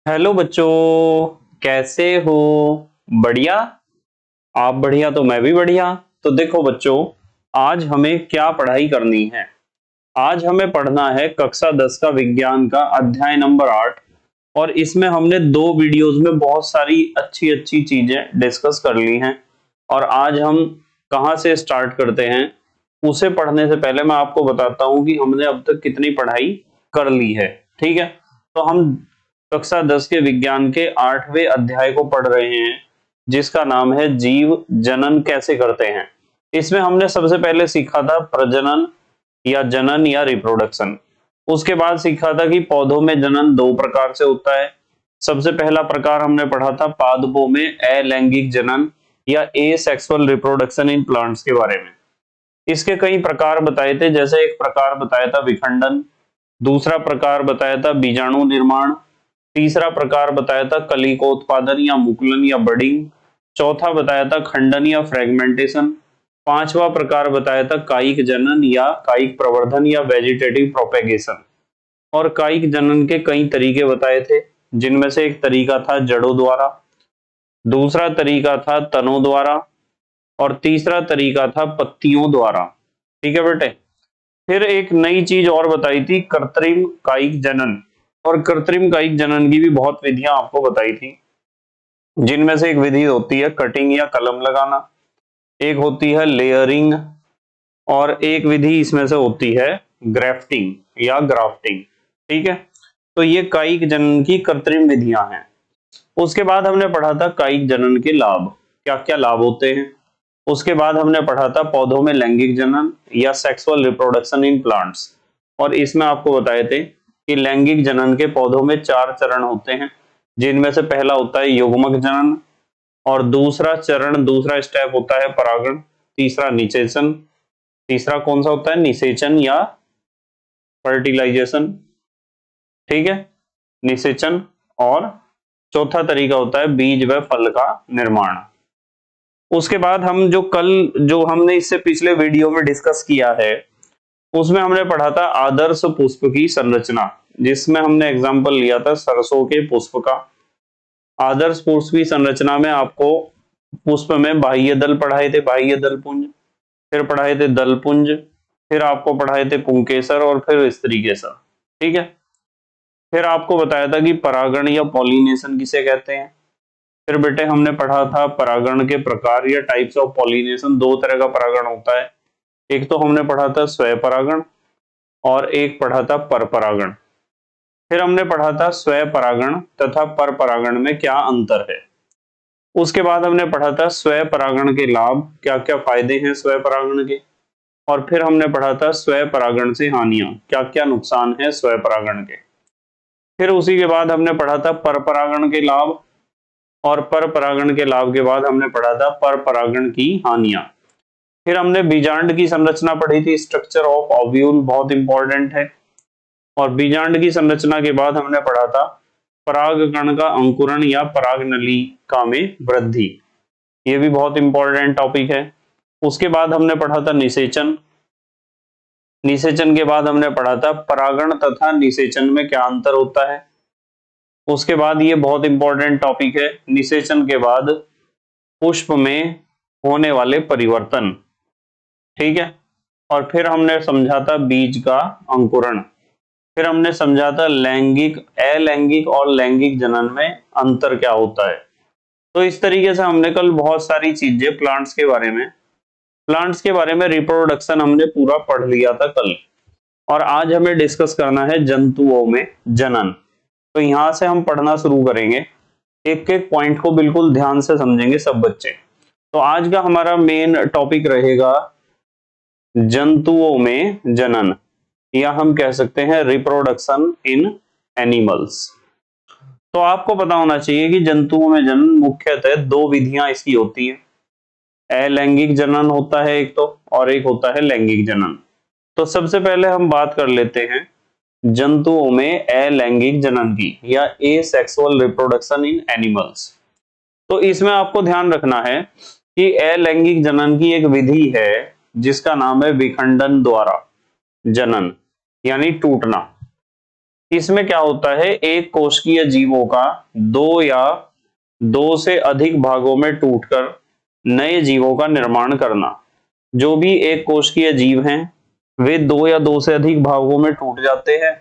Hello बच्चों, कैसे हो? बढ़िया। आप बढ़िया तो मैं भी बढ़िया। तो देखो बच्चों, आज हमें क्या पढ़ाई करनी है। आज हमें पढ़ना है कक्षा 10 का विज्ञान का अध्याय नंबर 8। और इसमें हमने दो वीडियोस में बहुत सारी अच्छी अच्छी चीजें डिस्कस कर ली हैं। और आज हम कहाँ से स्टार्ट करते हैं, उसे पढ़ने से पहले मैं आपको बताता हूँ कि हमने अब तक कितनी पढ़ाई कर ली है। ठीक है, तो हम कक्षा 10 के विज्ञान के 8वें अध्याय को पढ़ रहे हैं, जिसका नाम है जीव जनन कैसे करते हैं। इसमें हमने सबसे पहले सीखा था प्रजनन या जनन या रिप्रोडक्शन। उसके बाद सीखा था कि पौधों में जनन दो प्रकार से होता है। सबसे पहला प्रकार हमने पढ़ा था पादपों में अलैंगिक जनन या एसेक्सुअल रिप्रोडक्शन इन प्लांट्स के बारे में। इसके कई प्रकार बताए थे, जैसे एक प्रकार बताया था विखंडन, दूसरा प्रकार बताया था बीजाणु निर्माण, तीसरा प्रकार बताया था कलिकोत्पादन या मुकुलन या बडिंग, चौथा बताया था खंडन या फ्रेगमेंटेशन, पांचवा प्रकार बताया था कायिक जनन या कायिक प्रवर्धन या वेजिटेटिव प्रोपेगेशन। और कायिक जनन के कई तरीके बताए थे, जिनमें से एक तरीका था जड़ों द्वारा, दूसरा तरीका था तनों द्वारा, और तीसरा तरीका था पत्तियों द्वारा। ठीक है बेटे। फिर एक नई चीज और बताई थी कृत्रिम कायिक जनन। और कृत्रिम कायिक जनन की भी बहुत विधियां आपको बताई थी, जिनमें से एक विधि होती है कटिंग या कलम लगाना, एक होती है लेयरिंग, और एक विधि इसमें से होती है ग्राफ्टिंग या ग्राफ्टिंग। ठीक है, तो ये कायिक जनन की कृत्रिम विधियां हैं। उसके बाद हमने पढ़ा था कायिक जनन के लाभ, क्या क्या लाभ होते हैं। उसके बाद हमने पढ़ा था पौधों में लैंगिक जनन या सेक्सुअल रिप्रोडक्शन इन प्लांट्स। और इसमें आपको बताए थे कि लैंगिक जनन के पौधों में चार चरण होते हैं, जिनमें से पहला होता है युग्मक जनन, और दूसरा स्टेप होता है परागण, तीसरा निषेचन, तीसरा कौन सा होता है निषेचन या फर्टिलाइजेशन। ठीक है, निषेचन। और चौथा तरीका होता है बीज व फल का निर्माण। उसके बाद हम जो हमने इससे पिछले वीडियो में डिस्कस किया है, उसमें हमने पढ़ा था आदर्श पुष्प की संरचना, जिसमें हमने एग्जांपल लिया था सरसों के पुष्प का। आदर्श पुष्प की संरचना में आपको पुष्प में बाह्य दल पढ़ाए थे, बाह्य दल पुंज, फिर पढ़ाए थे दल पुंज, फिर आपको पढ़ाए थे पुंकेसर, और फिर स्त्री केसर। ठीक है, फिर आपको बताया था कि परागण या पॉलिनेशन किसे कहते हैं। फिर बेटे हमने पढ़ा था परागण के प्रकार या टाइप्स ऑफ पॉलिनेशन। दो तरह का परागण होता है, एक तो हमने पढ़ा था स्वयं परागण, और एक पढ़ा था पर परागण। फिर हमने पढ़ा था स्वयं परागण तथा पर परागण में क्या अंतर है। उसके बाद हमने पढ़ा था स्वयं परागण के लाभ, क्या क्या फायदे हैं स्वयं परागण के। और फिर हमने पढ़ा था स्वयं परागण से हानियां, क्या क्या नुकसान है स्वयं परागण के। फिर उसी के बाद हमने पढ़ा था पर परागण के लाभ, और पर परागण के लाभ के बाद हमने पढ़ा था पर परागण की हानियां। फिर हमने बीजांड की संरचना पढ़ी थी, स्ट्रक्चर ऑफ ओव्यूल, बहुत इंपॉर्टेंट है। और बीजांड की संरचना के बाद हमने पढ़ा था परागकण का अंकुरण या पराग नलिका में वृद्धि, ये भी बहुत इंपॉर्टेंट टॉपिक है। उसके बाद हमने पढ़ा था निषेचन। निषेचन के बाद हमने पढ़ा था परागण तथा निषेचन में क्या अंतर होता है। उसके बाद ये बहुत इंपॉर्टेंट टॉपिक है, निषेचन के बाद पुष्प में होने वाले परिवर्तन। ठीक है, और फिर हमने समझा था बीज का अंकुरण। फिर हमने समझा था लैंगिक, अलैंगिक और लैंगिक जनन में अंतर क्या होता है। तो इस तरीके से हमने कल बहुत सारी चीजें प्लांट्स के बारे में रिप्रोडक्शन हमने पूरा पढ़ लिया था कल। और आज हमें डिस्कस करना है जंतुओं में जनन। तो यहां से हम पढ़ना शुरू करेंगे, एक एक पॉइंट को बिल्कुल ध्यान से समझेंगे सब बच्चे। तो आज का हमारा मेन टॉपिक रहेगा जंतुओं में जनन, या हम कह सकते हैं रिप्रोडक्शन इन एनिमल्स। तो आपको पता होना चाहिए कि जंतुओं में जनन मुख्यतः दो विधियां इसकी होती है। अलैंगिक जनन होता है एक तो, और एक होता है लैंगिक जनन। तो सबसे पहले हम बात कर लेते हैं जंतुओं में अलैंगिक जनन की, या एसेक्सुअल रिप्रोडक्शन इन एनिमल्स। तो इसमें आपको ध्यान रखना है कि अलैंगिक जनन की एक विधि है, जिसका नाम है विखंडन द्वारा जनन, यानी टूटना। इसमें क्या होता है, एक कोशिकीय जीवों का दो या दो से अधिक भागों में टूटकर नए जीवों का निर्माण करना। जो भी एक कोशिकीय जीव हैं वे दो या दो से अधिक भागों में टूट जाते हैं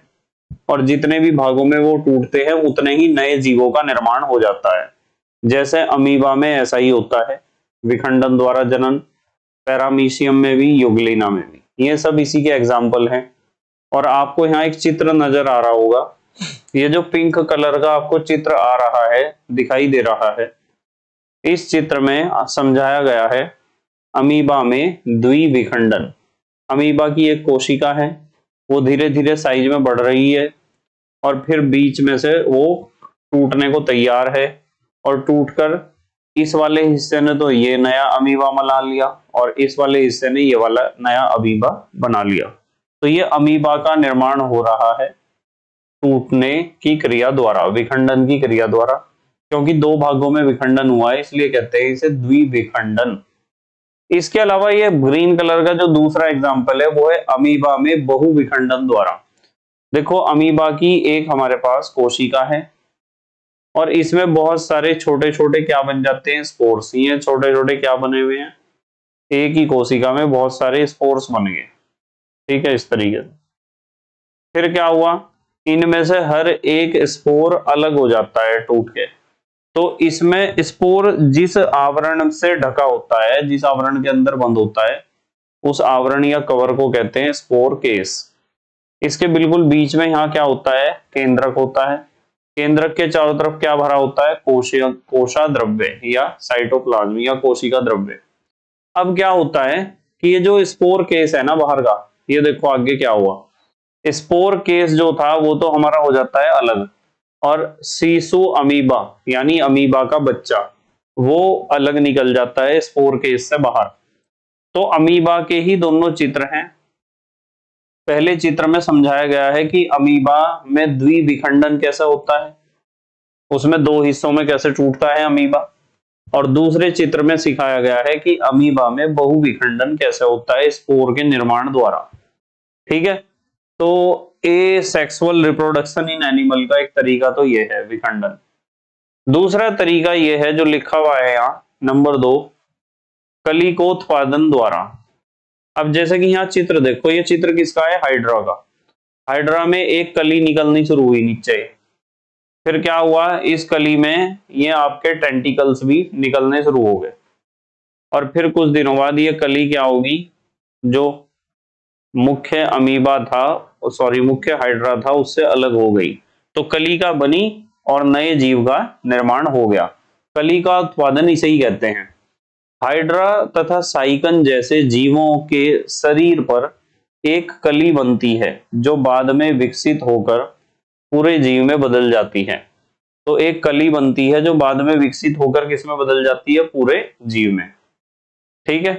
और जितने भी भागों में वो टूटते हैं उतने ही नए जीवों का निर्माण हो जाता है। जैसे अमीबा में ऐसा ही होता है, विखंडन द्वारा जनन, पैरामीशियम में भी, युगलिना में भी, ये सब इसी के एग्जाम्पल हैं। और आपको यहाँ एक चित्र नजर आ रहा होगा, ये जो पिंक कलर का आपको चित्र आ रहा है, दिखाई दे रहा है, इस चित्र में समझाया गया है अमीबा में द्विविखंडन। अमीबा की एक कोशिका है, वो धीरे धीरे साइज में बढ़ रही है और फिर बीच में से वो टूटने को तैयार है और टूटकर इस वाले हिस्से ने तो ये नया अमीबा बना लिया और इस वाले हिस्से ने ये वाला नया अमीबा बना लिया। तो ये अमीबा का निर्माण हो रहा है टूटने की क्रिया द्वारा, विखंडन की क्रिया द्वारा। क्योंकि दो भागों में विखंडन हुआ है इसलिए कहते हैं इसे द्विविखंडन। इसके अलावा ये ग्रीन कलर का जो दूसरा एग्जाम्पल है वो है अमीबा में बहुविखंडन द्वारा। देखो अमीबा की एक हमारे पास कोशिका है और इसमें बहुत सारे छोटे छोटे क्या बन जाते हैं, स्पोर्स। ये छोटे छोटे क्या बने हुए हैं, एक ही कोशिका में बहुत सारे स्पोर्स बन गए, ठीक है, इस तरीके से। फिर क्या हुआ, इनमें से हर एक स्पोर अलग हो जाता है टूट के। तो इसमें स्पोर जिस आवरण से ढका होता है, जिस आवरण के अंदर बंद होता है, उस आवरण या कवर को कहते हैं स्पोर केस। इसके बिल्कुल बीच में यहाँ क्या होता है, केंद्रक होता है। केंद्रक के चारों तरफ क्या भरा होता है, कोशा द्रव्य या साइटोप्लाज्म या कोशिका द्रव्य। अब क्या होता है कि ये जो स्पोर केस है ना बाहर का, ये देखो आगे क्या हुआ, स्पोर केस जो था वो तो हमारा हो जाता है अलग, और सीसु अमीबा यानी अमीबा का बच्चा वो अलग निकल जाता है स्पोर केस से बाहर। तो अमीबा के ही दोनों चित्र हैं। पहले चित्र में समझाया गया है कि अमीबा में द्विविखंडन कैसे होता है, उसमें दो हिस्सों में कैसे टूटता है अमीबा, और दूसरे चित्र में सिखाया गया है कि अमीबा में बहुविखंडन कैसे होता है स्पोर के निर्माण द्वारा। ठीक है, तो ए सेक्सुअल रिप्रोडक्शन इन एनिमल का एक तरीका तो ये है विखंडन। दूसरा तरीका ये है जो लिखा हुआ है यहाँ नंबर 2, कलिकोत्पादन द्वारा। अब जैसे कि यहाँ चित्र देखो, ये चित्र किसका है, हाइड्रा का। हाइड्रा में एक कली निकलनी शुरू हुई नीचे, फिर क्या हुआ, इस कली में ये आपके टेंटिकल्स भी निकलने शुरू हो गए और फिर कुछ दिनों बाद ये कली क्या होगी, जो मुख्य अमीबा था, सॉरी मुख्य हाइड्रा था, उससे अलग हो गई। तो कलिका बनी और नए जीव का निर्माण हो गया। कली का उत्पादन इसे ही कहते हैं। हाइड्रा तथा साइकन जैसे जीवों के शरीर पर एक कली बनती है जो बाद में विकसित होकर पूरे जीव में बदल जाती है। तो एक कली बनती है जो बाद में विकसित होकर किसमें बदल जाती है, पूरे जीव में। ठीक है,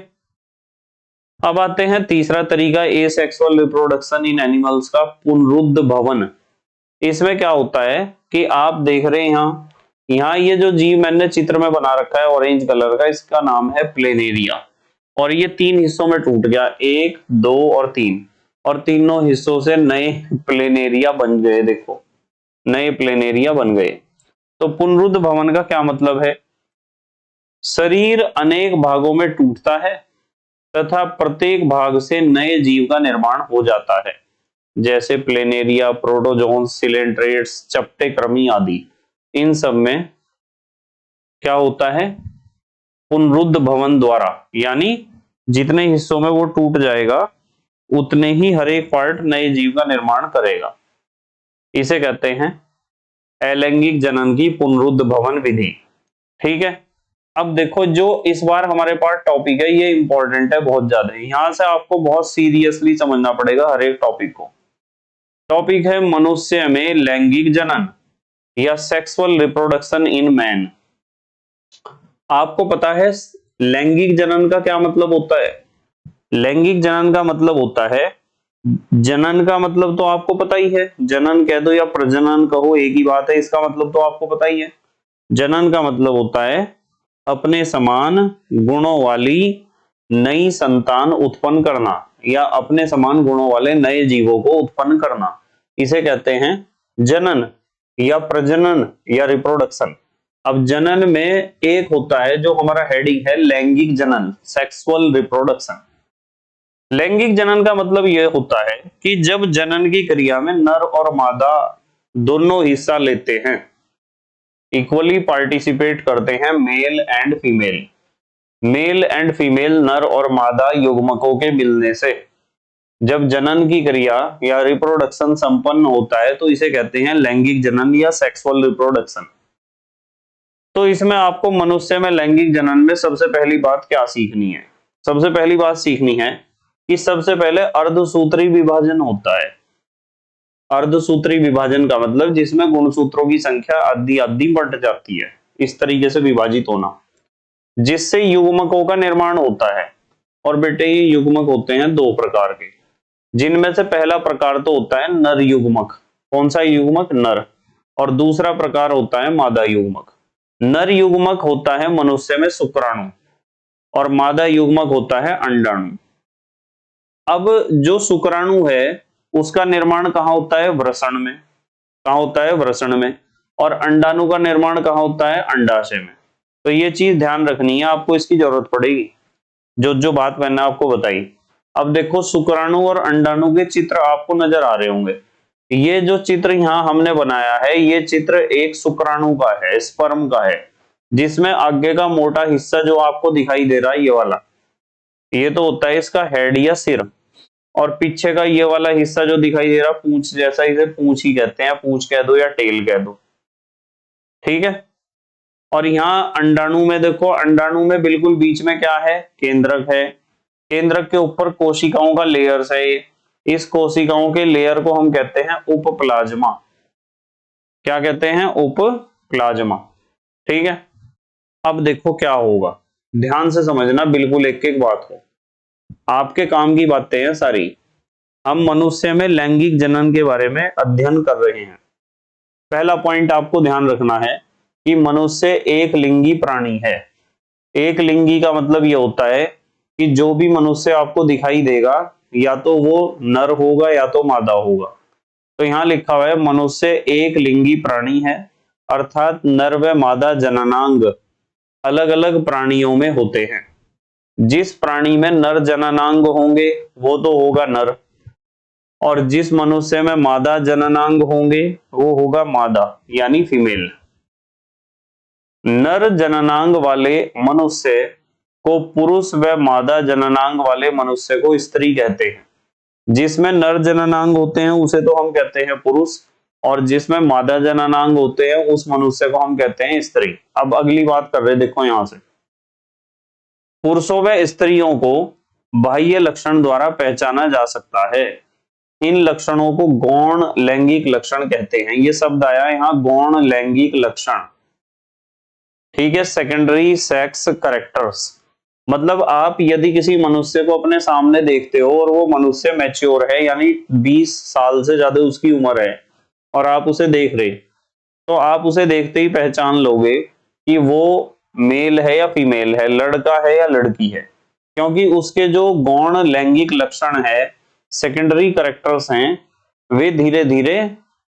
अब आते हैं तीसरा तरीका, एसेक्सुअल रिप्रोडक्शन इन एनिमल्स का पुनरुद्ध भवन। इसमें क्या होता है कि आप देख रहे हैं यहाँ ये जो जीव मैंने चित्र में बना रखा है ऑरेंज कलर का, इसका नाम है प्लेनेरिया, और ये 3 हिस्सों में टूट गया, 1, 2 और 3, और तीनों हिस्सों से नए प्लेनेरिया बन गए। देखो नए प्लेनेरिया बन गए। तो पुनरुद्ध भवन का क्या मतलब है, शरीर अनेक भागों में टूटता है तथा प्रत्येक भाग से नए जीव का निर्माण हो जाता है, जैसे प्लेनेरिया, प्रोटोजोन्स, सिलेंट्रेट्स, चपटे कृमि आदि। इन सब में क्या होता है, पुनरुद्ध भवन द्वारा, यानी जितने हिस्सों में वो टूट जाएगा उतने ही हर एक पार्ट नए जीव का निर्माण करेगा। इसे कहते हैं अलैंगिक जनन की पुनरुद्ध भवन विधि। ठीक है, अब देखो जो इस बार हमारे पास टॉपिक है ये इंपॉर्टेंट है बहुत ज्यादा, यहां से आपको बहुत सीरियसली समझना पड़ेगा हर एक टॉपिक को। टॉपिक है मनुष्य में लैंगिक जनन या सेक्सुअल रिप्रोडक्शन इन मैन। आपको पता है लैंगिक जनन का क्या मतलब होता है, लैंगिक जनन का मतलब होता है, जनन का मतलब तो आपको पता ही है, जनन कह दो या प्रजनन कहो एक ही बात है, इसका मतलब तो आपको पता ही है। जनन का मतलब होता है अपने समान गुणों वाली नई संतान उत्पन्न करना या अपने समान गुणों वाले नए जीवों को उत्पन्न करना, इसे कहते हैं जनन या प्रजनन या रिप्रोडक्शन। अब जनन में एक होता है जो हमारा हेडिंग है लैंगिक जनन, सेक्सुअल रिप्रोडक्शन। लैंगिक जनन का मतलब यह होता है कि जब जनन की क्रिया में नर और मादा दोनों हिस्सा लेते हैं, इक्वली पार्टिसिपेट करते हैं, male and female. Male and female नर और मादा युग्मकों के मिलने से जब जनन की क्रिया या रिप्रोडक्शन संपन्न होता है तो इसे कहते हैं लैंगिक जनन या सेक्सुअल रिप्रोडक्शन। तो इसमें आपको मनुष्य में लैंगिक जनन में सबसे पहली बात क्या सीखनी है? सबसे पहली बात सीखनी है कि सबसे पहले अर्धसूत्री विभाजन होता है। अर्धसूत्री विभाजन का मतलब जिसमें गुणसूत्रों की संख्या आधी आधी बढ़ जाती है, इस तरीके से विभाजित होना, जिससे युग्मकों का निर्माण होता है। और बेटे ये युग्मक होते हैं दो प्रकार के, जिनमें से पहला प्रकार तो होता है नर युग्मक। कौन सा युग्मक? नर। और दूसरा प्रकार होता है मादा युग्मक। नर युग्मक होता है मनुष्य में शुक्राणु और मादा युग्मक होता है अंडाणु। अब जो शुक्राणु है उसका निर्माण कहाँ होता है? वृषण में। कहाँ होता है? वृषण में। और अंडाणु का निर्माण कहाँ होता है? अंडाशय में। तो ये चीज ध्यान रखनी है, आपको इसकी जरूरत पड़ेगी, जो बात मैंने आपको बताई। अब देखो शुक्राणु और अंडाणु के चित्र आपको नजर आ रहे होंगे। ये जो चित्र यहाँ हमने बनाया है ये चित्र एक शुक्राणु का है, स्पर्म का है, जिसमें आगे का मोटा हिस्सा जो आपको दिखाई दे रहा है ये वाला, ये तो होता है इसका हेड या सिर। और पीछे का ये वाला हिस्सा जो दिखाई दे रहा पूंछ जैसा, इसे पूंछ ही कहते हैं, पूंछ कह दो या टेल कह दो, ठीक है। और यहाँ अंडाणु में देखो, अंडाणु में बिल्कुल बीच में क्या है? केंद्रक है। केंद्रक के ऊपर कोशिकाओं का लेयर्स है। इस कोशिकाओं के लेयर को हम कहते हैं उपप्लाज्मा। क्या कहते हैं? उपप्लाज्मा, ठीक है। अब देखो क्या होगा, ध्यान से समझना, बिल्कुल एक एक बात को, आपके काम की बातें हैं सारी। हम मनुष्य में लैंगिक जनन के बारे में अध्ययन कर रहे हैं। पहला पॉइंट आपको ध्यान रखना है कि मनुष्य एक लिंगी प्राणी है। एक लिंगी का मतलब यह होता है कि जो भी मनुष्य आपको दिखाई देगा या तो वो नर होगा या तो मादा होगा। तो यहां लिखा हुआ है मनुष्य एक लिंगी प्राणी है, अर्थात नर व मादा जननांग अलग अलग प्राणियों में होते हैं। जिस प्राणी में नर जननांग होंगे वो तो होगा नर, और जिस मनुष्य में मादा जननांग होंगे वो होगा मादा यानी फीमेल। नर जननांग वाले मनुष्य को पुरुष व मादा जननांग वाले मनुष्य को स्त्री कहते हैं। जिसमें नर जननांग होते हैं उसे तो हम कहते हैं पुरुष, और जिसमें मादा जननांग होते हैं उस मनुष्य को हम कहते हैं स्त्री। अब अगली बात कर रहे, देखो यहां से, पुरुषों व स्त्रियों को बाह्य लक्षण द्वारा पहचाना जा सकता है। इन लक्षणों को गौण लैंगिक लक्षण कहते हैं। ये शब्द आया यहाँ गौण लैंगिक लक्षण, ठीक है। सेकेंडरी सेक्स कैरेक्टर्स, मतलब आप यदि किसी मनुष्य को अपने सामने देखते हो और वो मनुष्य मैच्योर है यानी 20 साल से ज्यादा उसकी उम्र है और आप उसे देख रहे, तो आप उसे देखते ही पहचान लोगे कि वो मेल है या फीमेल है, लड़का है या लड़की है, क्योंकि उसके जो गौण लैंगिक लक्षण है, सेकेंडरी कैरेक्टर्स हैं, वे धीरे धीरे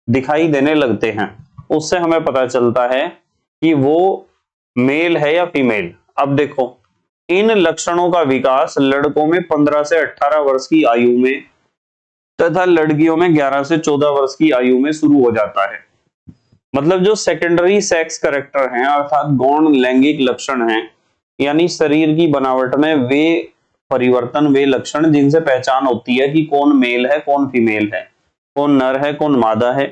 दिखाई देने लगते हैं। उससे हमें पता चलता है कि वो मेल है या फीमेल। अब देखो इन लक्षणों का विकास लड़कों में 15 से 18 वर्ष की आयु में तथा लड़कियों में 11 से 14 वर्ष की आयु में शुरू हो जाता है। मतलब जो सेकेंडरी सेक्स कैरेक्टर हैं अर्थात गौण लैंगिक लक्षण हैं, यानी शरीर की बनावट में वे परिवर्तन, वे लक्षण जिनसे पहचान होती है कि कौन मेल है कौन फीमेल है, कौन नर है कौन मादा है,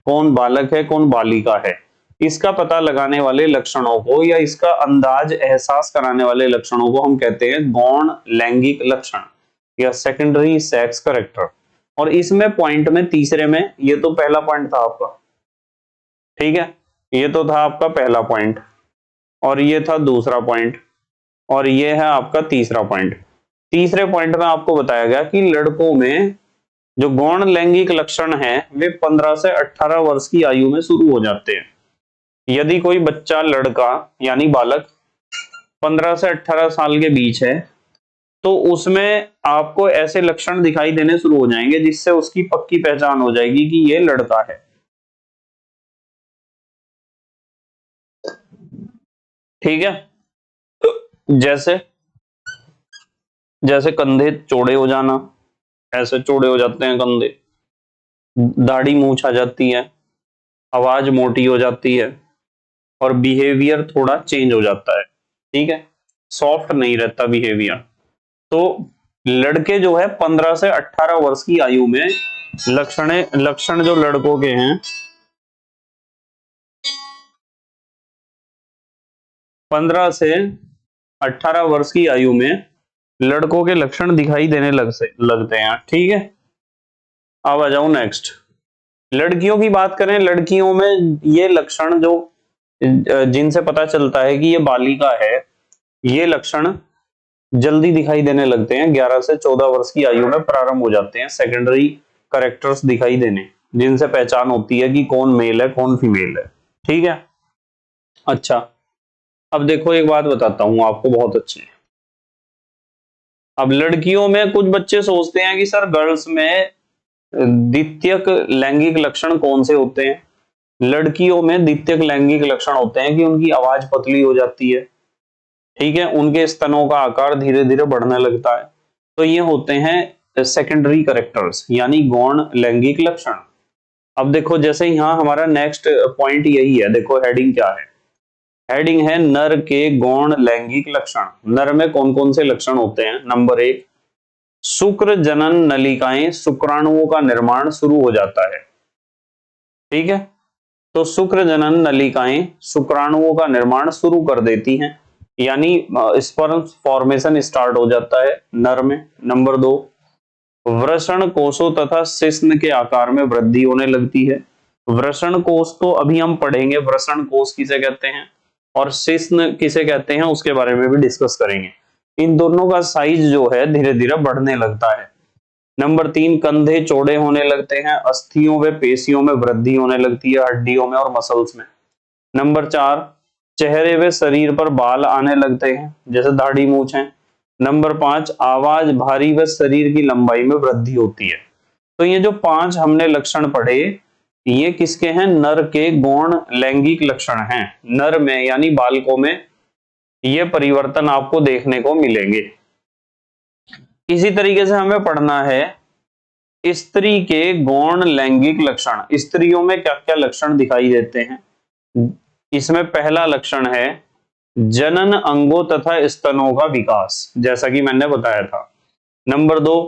कौन बालक है कौन बालिका है, इसका पता लगाने वाले लक्षणों को या इसका अंदाज एहसास कराने वाले लक्षणों को हम कहते हैं गौण लैंगिक लक्षण या सेकेंडरी सेक्स कैरेक्टर। और इसमें पॉइंट में तीसरे में, ये तो पहला पॉइंट था आपका, ठीक है, ये तो था आपका पहला पॉइंट, और ये था दूसरा पॉइंट, और ये है आपका तीसरा पॉइंट। तीसरे पॉइंट में आपको बताया गया कि लड़कों में जो गौण लैंगिक लक्षण है वे 15 से 18 वर्ष की आयु में शुरू हो जाते हैं। यदि कोई बच्चा लड़का यानी बालक 15 से 18 साल के बीच है तो उसमें आपको ऐसे लक्षण दिखाई देने शुरू हो जाएंगे जिससे उसकी पक्की पहचान हो जाएगी कि ये लड़का है। ठीक है, जैसे जैसे कंधे चौड़े हो जाना, ऐसे चौड़े हो जाते हैं कंधे, दाढ़ी मूंछ आ जाती है, आवाज मोटी हो जाती है, और बिहेवियर थोड़ा चेंज हो जाता है। ठीक है, सॉफ्ट नहीं रहता बिहेवियर। तो लड़के जो है 15 से 18 वर्ष की आयु में लक्षण जो लड़कों के हैं 15 से 18 वर्ष की आयु में लड़कों के लक्षण दिखाई देने लगते हैं। ठीक है, अब आ जाओ नेक्स्ट। लड़कियों की बात करें, लड़कियों में ये लक्षण जो जिनसे पता चलता है कि ये बालिका है, ये लक्षण जल्दी दिखाई देने लगते हैं। 11 से 14 वर्ष की आयु में प्रारंभ हो जाते हैं सेकेंडरी करेक्टर्स दिखाई देने, जिनसे पहचान होती है कि कौन मेल है कौन फीमेल है। ठीक है, अच्छा अब देखो एक बात बताता हूं आपको बहुत अच्छी। अब लड़कियों में कुछ बच्चे सोचते हैं कि सर गर्ल्स में द्वितीयक लैंगिक लक्षण कौन से होते हैं। लड़कियों में द्वितीयक लैंगिक लक्षण होते हैं कि उनकी आवाज पतली हो जाती है, ठीक है, उनके स्तनों का आकार धीरे धीरे बढ़ने लगता है। तो ये होते हैं सेकेंडरी करेक्टर्स यानी गौण लैंगिक लक्षण। अब देखो जैसे यहां हमारा नेक्स्ट पॉइंट यही है, देखो हेडिंग क्या है। हेडिंग है नर के गौण लैंगिक लक्षण। नर में कौन कौन से लक्षण होते हैं। नंबर 1, शुक्र जनन नलिकाएं शुक्राणुओं का निर्माण शुरू हो जाता है। ठीक है, तो शुक्र जनन नलिकाएं शुक्राणुओं का निर्माण शुरू कर देती हैं, यानी स्पर्म फॉर्मेशन स्टार्ट हो जाता है नर में। नंबर 2, वृषण कोषों तथा शिश्न के आकार में वृद्धि होने लगती है। वृषण कोष तो अभी हम पढ़ेंगे, वृषण कोष किसे कहते हैं और शिश्न किसे कहते हैं उसके बारे में भी डिस्कस करेंगे। इन दोनों का साइज जो है धीरे धीरे बढ़ने लगता है। नंबर 3, कंधे चौड़े होने लगते हैं, अस्थियों व पेशियों में वृद्धि होने लगती है, हड्डियों में और मसल्स में। नंबर 4, चेहरे व शरीर पर बाल आने लगते हैं, जैसे दाढ़ी मूंछ है। नंबर 5, आवाज भारी व शरीर की लंबाई में वृद्धि होती है। तो ये जो 5 हमने लक्षण पढ़े, ये किसके हैं, नर के गौण लैंगिक लक्षण हैं। नर में यानी बालकों में ये परिवर्तन आपको देखने को मिलेंगे। इसी तरीके से हमें पढ़ना है स्त्री के गौण लैंगिक लक्षण। स्त्रियों में क्या क्या लक्षण दिखाई देते हैं। इसमें पहला लक्षण है जनन अंगों तथा स्तनों का विकास, जैसा कि मैंने बताया था। नंबर 2,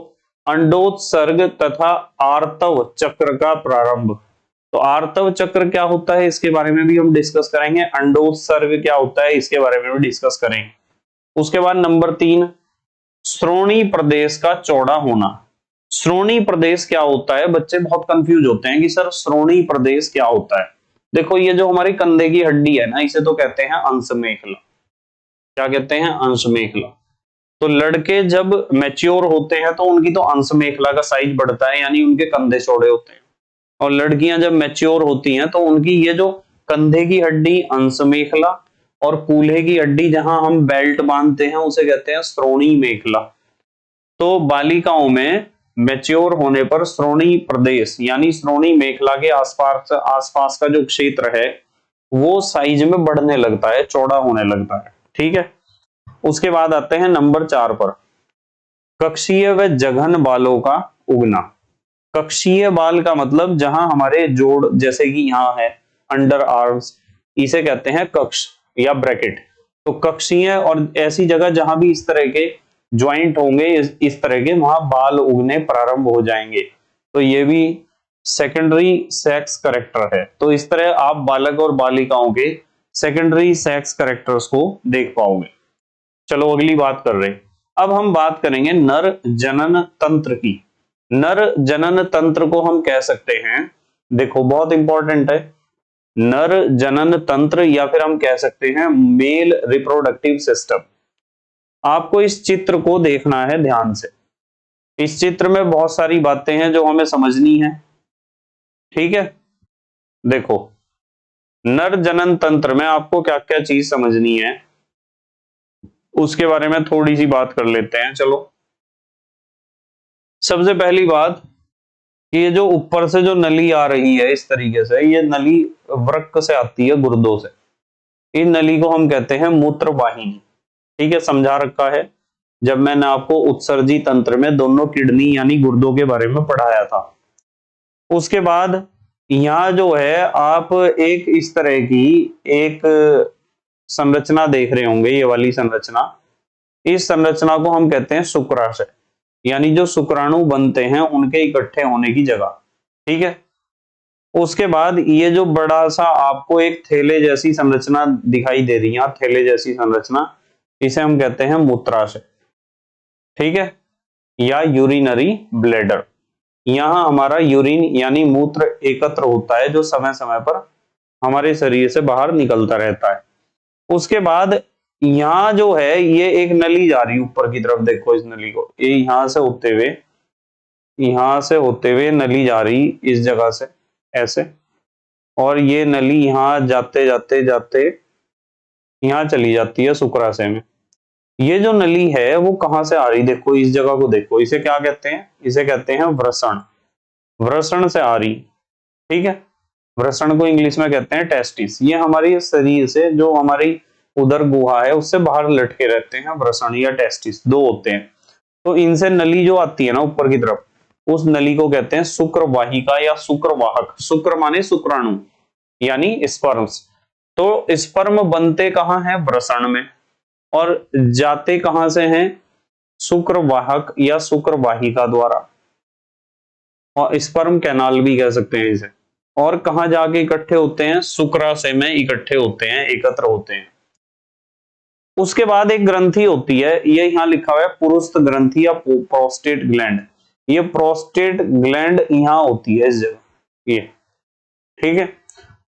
अंडोत्सर्ग तथा आर्तव चक्र का प्रारंभ। तो आर्तव चक्र क्या होता है इसके बारे में भी हम डिस्कस करेंगे। अंडोत्सर्ग क्या होता है इसके बारे में भी डिस्कस करेंगे। उसके बाद नंबर 3, श्रोणी प्रदेश का चौड़ा होना। श्रोणी प्रदेश क्या होता है, बच्चे बहुत कंफ्यूज होते हैं कि सर श्रोणी प्रदेश क्या होता है। देखो ये जो हमारी कंधे की हड्डी है ना, इसे तो कहते हैं अंश मेखला। क्या कहते हैं, अंश मेखला। तो लड़के जब मैच्योर होते हैं तो उनकी तो अंश मेखला का साइज बढ़ता है, यानी उनके कंधे चौड़े होते हैं। और लड़कियां जब मैच्योर होती हैं तो उनकी ये जो कंधे की हड्डी अंश मेखला और कूल्हे की हड्डी जहां हम बेल्ट बांधते हैं उसे कहते हैं श्रोणी मेखला। तो बालिकाओं में मैच्योर होने पर श्रोणी प्रदेश यानी श्रोणी मेखला के आसपास का जो क्षेत्र है वो साइज में बढ़ने लगता है, चौड़ा होने लगता है। ठीक है, उसके बाद आते हैं नंबर 4 पर, कक्षीय व जघन बालों का उगना। कक्षीय बाल का मतलब जहां हमारे जोड़, जैसे कि यहाँ है अंडर आर्म्स, इसे कहते हैं कक्ष या ब्रैकेट। तो कक्षीय और ऐसी जगह जहां भी इस तरह के ज्वाइंट होंगे, इस तरह के, वहां बाल उगने प्रारंभ हो जाएंगे। तो ये भी सेकेंडरी सेक्स करेक्टर है। तो इस तरह आप बालक और बालिकाओं के सेकेंडरी सेक्स करेक्टर्स को देख पाओगे। चलो अगली बात कर रहे हैं। अब हम बात करेंगे नर जनन तंत्र की। नर जनन तंत्र को हम कह सकते हैं, देखो बहुत इंपॉर्टेंट है, नर जनन तंत्र या फिर हम कह सकते हैं मेल रिप्रोडक्टिव सिस्टम। आपको इस चित्र को देखना है ध्यान से। इस चित्र में बहुत सारी बातें हैं जो हमें समझनी है। ठीक है, देखो नर जनन तंत्र में आपको क्या क्या चीज समझनी है उसके बारे में थोड़ी सी बात कर लेते हैं। चलो सबसे पहली बात, ये जो ऊपर से जो नली आ रही है इस तरीके से, ये नली वृक्क से आती है, गुर्दों से। इस नली को हम कहते हैं मूत्र वाहिनी। ठीक है, समझा रखा है जब मैंने आपको उत्सर्जी तंत्र में दोनों किडनी यानी गुर्दों के बारे में पढ़ाया था। उसके बाद यहाँ जो है आप एक इस तरह की एक संरचना देख रहे होंगे, ये वाली संरचना। इस संरचना को हम कहते हैं शुक्राशय, यानी जो शुक्राणु बनते हैं उनके इकट्ठे होने की जगह। ठीक है, उसके बाद ये जो बड़ा सा आपको एक थैले जैसी संरचना दिखाई दे रही है, थैले जैसी संरचना, इसे हम कहते हैं मूत्राशय। ठीक है, या यूरिनरी ब्लैडर। यहाँ हमारा यूरिन यानी मूत्र एकत्र होता है जो समय समय पर हमारे शरीर से बाहर निकलता रहता है। उसके बाद यहाँ जो है ये एक नली जा रही है ऊपर की तरफ, देखो इस नली को, ये यहाँ से होते हुए नली जा रही इस जगह से ऐसे, और ये नली यहाँ जाते जाते जाते यहाँ चली जाती है शुक्राशय में। ये जो नली है वो कहाँ से आ रही, देखो इस जगह को देखो, इसे क्या कहते हैं, इसे कहते हैं वृषण। वृषण से आ रही। ठीक है, वृषण को इंग्लिश में कहते हैं टेस्टिस। ये हमारी शरीर से जो हमारी उदर गुहा है उससे बाहर लटके रहते हैं वृषण या टेस्टिस, दो होते हैं। तो इनसे नली जो आती है ना ऊपर की तरफ, उस नली को कहते हैं शुक्र वाहिका या शुक्र वाहक। शुक्र माने शुक्राणु यानी स्पर्म्स। तो स्पर्म बनते कहाँ हैं, वृषण में, और जाते कहां से हैं, शुक्र वाहक या शुक्र वाहिका द्वारा, और स्पर्म कैनाल भी कह सकते हैं इसे। और कहां जाके इकट्ठे होते हैं, शुक्राशय में इकट्ठे होते हैं, एकत्र होते हैं। उसके बाद एक ग्रंथि होती है, ये यहां लिखा हुआ है पुरुष ग्रंथि या प्रोस्टेट ग्लैंड। ये प्रोस्टेट ग्लैंड यहां होती है इस जगह ये। ठीक है,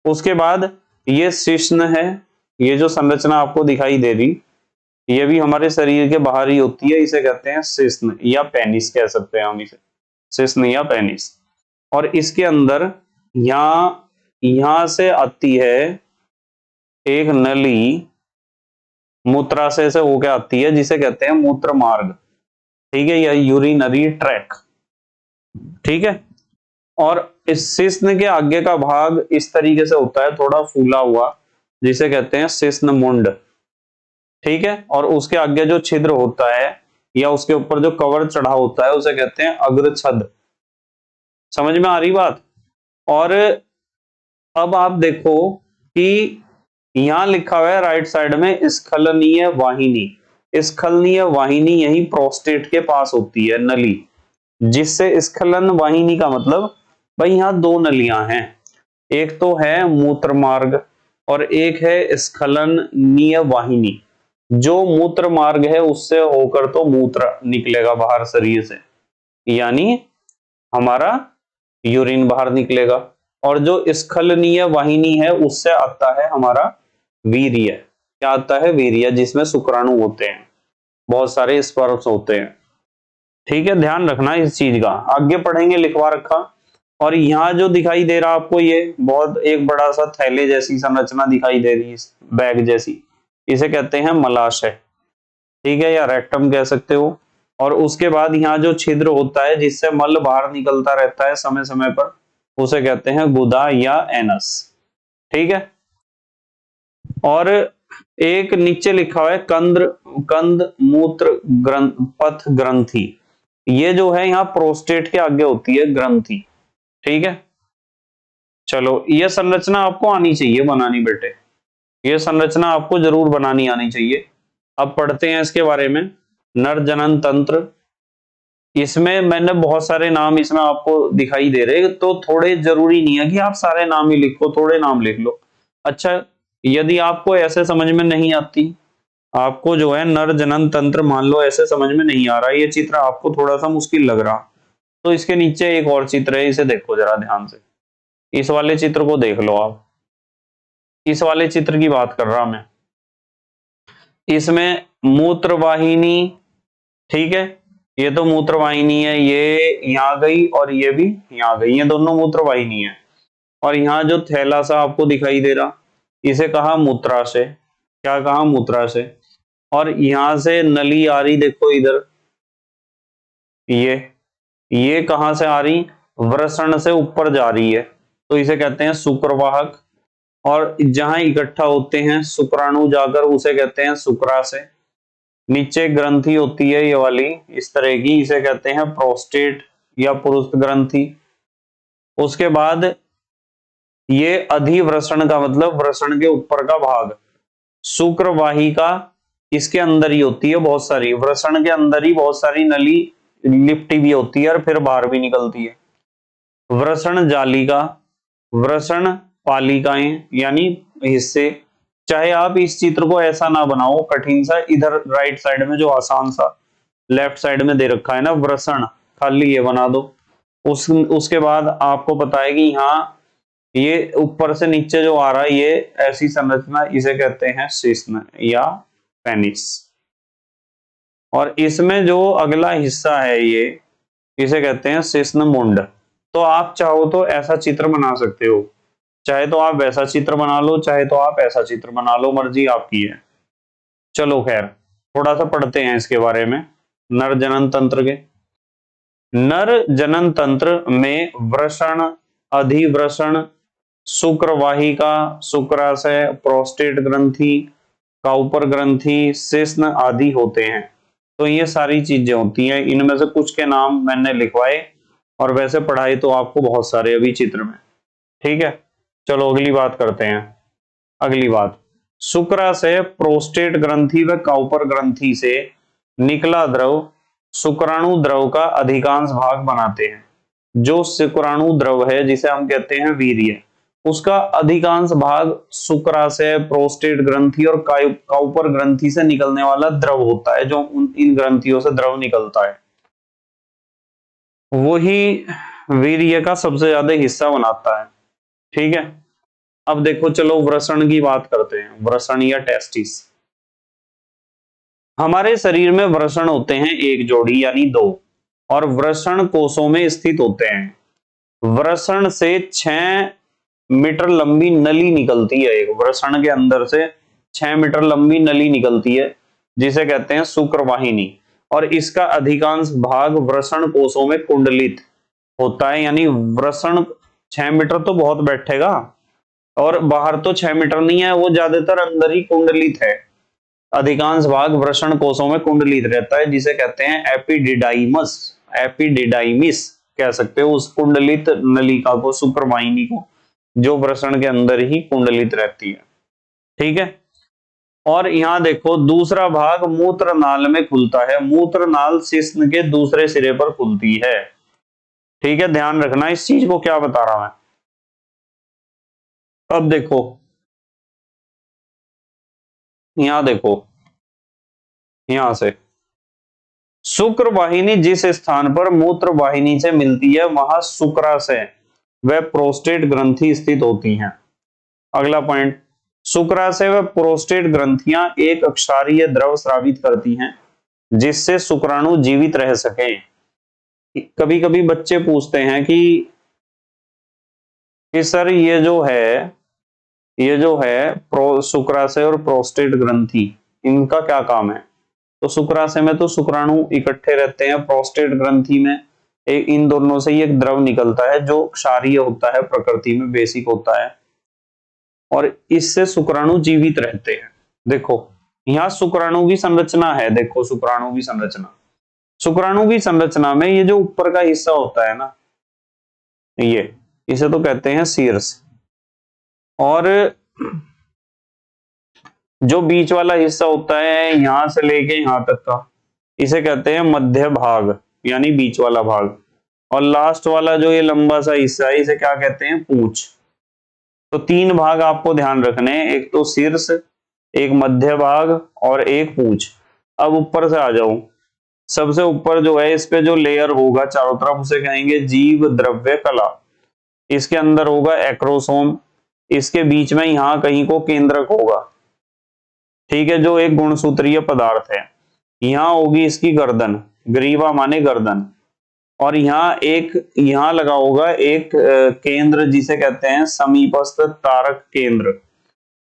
उसके बाद ये शिश्न है, ये जो संरचना आपको दिखाई दे रही ये भी हमारे शरीर के बाहर ही होती है, इसे कहते हैं शिश्न या पेनिस कह सकते हैं हम इसे, शिश्न या पेनिस। और इसके अंदर यहां से आती है एक नली, मूत्राशय से होकर आती है जिसे कहते हैं मूत्र मार्ग। ठीक है, या यूरिनरी ट्रैक। ठीक है, और इस शिश्न के आगे का भाग इस तरीके से होता है, थोड़ा फूला हुआ, जिसे कहते हैं शिश्न मुंड। ठीक है, और उसके आगे जो छिद्र होता है या उसके ऊपर जो कवर चढ़ा होता है उसे कहते हैं अग्रछद। समझ में आ रही बात। और अब आप देखो कि यहां लिखा हुआ है राइट साइड में स्खलनीय वाहिनी। स्खलनीय वाहिनी यही प्रोस्टेट के पास होती है नली, जिससे स्खलन वाहिनी का मतलब भाई यहां दो नलियां हैं, एक तो है मूत्र मार्ग और एक है स्खलनीय वाहिनी। जो मूत्र मार्ग है उससे होकर तो मूत्र निकलेगा बाहर शरीर से, यानी हमारा यूरिन बाहर निकलेगा, और जो स्खलनीय वाहिनी है उससे आता है हमारा वीर्य। क्या आता है, वीर्य, जिसमें शुक्राणु होते हैं, बहुत सारे स्पर्म्स होते हैं। ठीक है, ध्यान रखना इस चीज का, आगे पढ़ेंगे, लिखवा रखा। और यहाँ जो दिखाई दे रहा आपको, ये बहुत एक बड़ा सा थैले जैसी संरचना दिखाई दे रही है, बैग जैसी, इसे कहते हैं मलाशय। ठीक है, या रेक्टम कह सकते हो। और उसके बाद यहाँ जो छिद्र होता है जिससे मल बाहर निकलता रहता है समय समय पर, उसे कहते हैं गुदा या एनस। ठीक है, और एक नीचे लिखा हुआ है कंद मूत्र पथ ग्रंथि। ये जो है यहाँ प्रोस्टेट के आगे होती है ग्रंथि। ठीक है, चलो ये संरचना आपको आनी चाहिए बनानी बेटे, ये संरचना आपको जरूर बनानी आनी चाहिए। अब पढ़ते हैं इसके बारे में। नर जनन तंत्र, इसमें मैंने बहुत सारे नाम इसमें आपको दिखाई दे रहे, तो थोड़े जरूरी नहीं है कि आप सारे नाम ही लिखो, थोड़े नाम लिख लो। अच्छा, यदि आपको ऐसे समझ में नहीं आती, आपको जो है नर जनन तंत्र मान लो ऐसे समझ में नहीं आ रहा, ये चित्र आपको थोड़ा सा मुश्किल लग रहा, तो इसके नीचे एक और चित्र है, इसे देखो जरा ध्यान से। इस वाले चित्र को देख लो आप, इस वाले चित्र की बात कर रहा मैं। इसमें मूत्रवाहिनी, ठीक है, ये तो मूत्रवाहिनी है, ये यहाँ गई और ये भी यहाँ गई, ये दोनों मूत्रवाहिनी है। और यहाँ जो थैला सा आपको दिखाई दे रहा, इसे कहा मूत्राशय। क्या कहा, मूत्राशय। और यहां से नली आ रही, देखो इधर, ये कहां से आ रही, वृषण से ऊपर जा रही है, तो इसे कहते हैं शुक्रवाहक। और जहां इकट्ठा होते हैं शुक्राणु जाकर उसे कहते हैं शुक्राशय। नीचे ग्रंथि होती है ये वाली इस तरह की, इसे कहते हैं प्रोस्टेट या पुरुष ग्रंथि। उसके बाद ये अधिवृषण का मतलब वृषण के ऊपर का भाग, शुक्र वाहिका इसके अंदर ही होती है, बहुत सारी वृषण के अंदर ही बहुत सारी नली लिपटी भी होती है और फिर बाहर भी निकलती है। वृषण जालिका, वृषण पालिकाएं यानी हिस्से। चाहे आप इस चित्र को ऐसा ना बनाओ कठिन सा, इधर राइट साइड में जो आसान सा लेफ्ट साइड में दे रखा है ना वृषण, खाली ये बना दो। उसके बाद आपको पता है कि यहाँ ये ऊपर से नीचे जो आ रहा है ये ऐसी संरचना, इसे कहते हैं शिश्न या पेनिस। और इसमें जो अगला हिस्सा है ये इसे कहते हैं शिश्न मुंड। तो आप चाहो तो ऐसा चित्र बना सकते हो, चाहे तो आप वैसा चित्र बना लो, चाहे तो आप ऐसा चित्र बना लो, मर्जी आपकी है। चलो खैर थोड़ा सा पढ़ते हैं इसके बारे में। नर जनन तंत्र के, नर जनन तंत्र में वृषण, अधिवृषण, शुक्रवाहिका, शुक्राशय, प्रोस्टेट ग्रंथि, काउपर ग्रंथि, शिश्न आदि होते हैं। तो ये सारी चीजें होती हैं, इनमें से कुछ के नाम मैंने लिखवाए और वैसे पढ़ाई तो आपको बहुत सारे अभी चित्र में। ठीक है, चलो अगली बात करते हैं। अगली बात, शुक्राशय प्रोस्टेट ग्रंथि व काउपर ग्रंथि से निकला द्रव शुक्राणु द्रव का अधिकांश भाग बनाते हैं। जो शुक्राणु द्रव है जिसे हम कहते हैं वीर्य, उसका अधिकांश भाग शुक्राशय, प्रोस्टेट ग्रंथि और काउपर ग्रंथि से निकलने वाला द्रव होता है। जो इन ग्रंथियों से द्रव निकलता है वही वीर्य का सबसे ज्यादा हिस्सा बनाता है। ठीक है, अब देखो चलो वृषण की बात करते हैं। वृषण या टेस्टिस, हमारे शरीर में वृषण होते हैं एक जोड़ी यानी दो, और वृषण कोषों में स्थित होते हैं। वृषण से 6 मीटर लंबी नली निकलती है, एक वृषण के अंदर से 6 मीटर लंबी नली निकलती है जिसे कहते हैं शुक्रवाहिनी। और इसका अधिकांश भाग वृषण कोषों में कुंडलित होता है, यानी वृषण 6 मीटर तो बहुत बैठेगा और बाहर तो 6 मीटर नहीं है, वो ज्यादातर अंदर ही कुंडलित है। अधिकांश भाग वृषण कोषों में कुंडलित रहता है जिसे कहते हैं एपिडिडाइमस, एपिडिडाइमिस कह सकते हो उस कुंडलित नलिका को, शुक्रवाहिनी को, जो वृषण के अंदर ही कुंडलित रहती है। ठीक है, और यहां देखो दूसरा भाग मूत्र नाल में खुलता है। मूत्र नाल शिश्न के दूसरे सिरे पर खुलती है। ठीक है, ध्यान रखना इस चीज को, क्या बता रहा मैं। अब देखो यहां देखो, यहां से शुक्र वाहिनी जिस स्थान पर मूत्र वाहिनी से मिलती है वहां शुक्राशय व प्रोस्टेट ग्रंथि स्थित होती हैं। अगला पॉइंट, शुक्राशय व प्रोस्टेट ग्रंथियां एक क्षारीय द्रव स्रावित करती हैं जिससे शुक्राणु जीवित रह सके। कभी कभी बच्चे पूछते हैं कि सर ये जो है शुक्राशय और प्रोस्टेट ग्रंथि, इनका क्या काम है। तो शुक्राशय में तो शुक्राणु इकट्ठे रहते हैं, प्रोस्टेट ग्रंथि में इन दोनों से एक द्रव निकलता है जो क्षारीय होता है, प्रकृति में बेसिक होता है, और इससे शुक्राणु जीवित रहते हैं। देखो यहां शुक्राणु की संरचना है, देखो शुक्राणु की संरचना, शुक्राणु की संरचना में ये जो ऊपर का हिस्सा होता है ना, ये इसे तो कहते हैं शीर्ष, और जो बीच वाला हिस्सा होता है यहां से लेके यहां तक का, इसे कहते हैं मध्य भाग यानी बीच वाला भाग, और लास्ट वाला जो ये लंबा सा हिस्सा है इसे क्या कहते हैं, पूंछ। तो 3 भाग आपको ध्यान रखने हैं, एक तो शीर्ष, एक मध्य भाग और एक पूंछ। अब ऊपर से आ जाऊं, सबसे ऊपर जो है इस पे जो लेयर होगा चारों तरफ उसे कहेंगे जीव द्रव्य कला। इसके अंदर होगा एक्रोसोम, इसके बीच में यहां कहीं को केंद्रक होगा, ठीक है, जो एक गुणसूत्रीय पदार्थ है। यहां होगी इसकी गर्दन, ग्रीवा माने गर्दन, और यहां लगा होगा एक केंद्र जिसे कहते हैं समीपस्थ तारक केंद्र,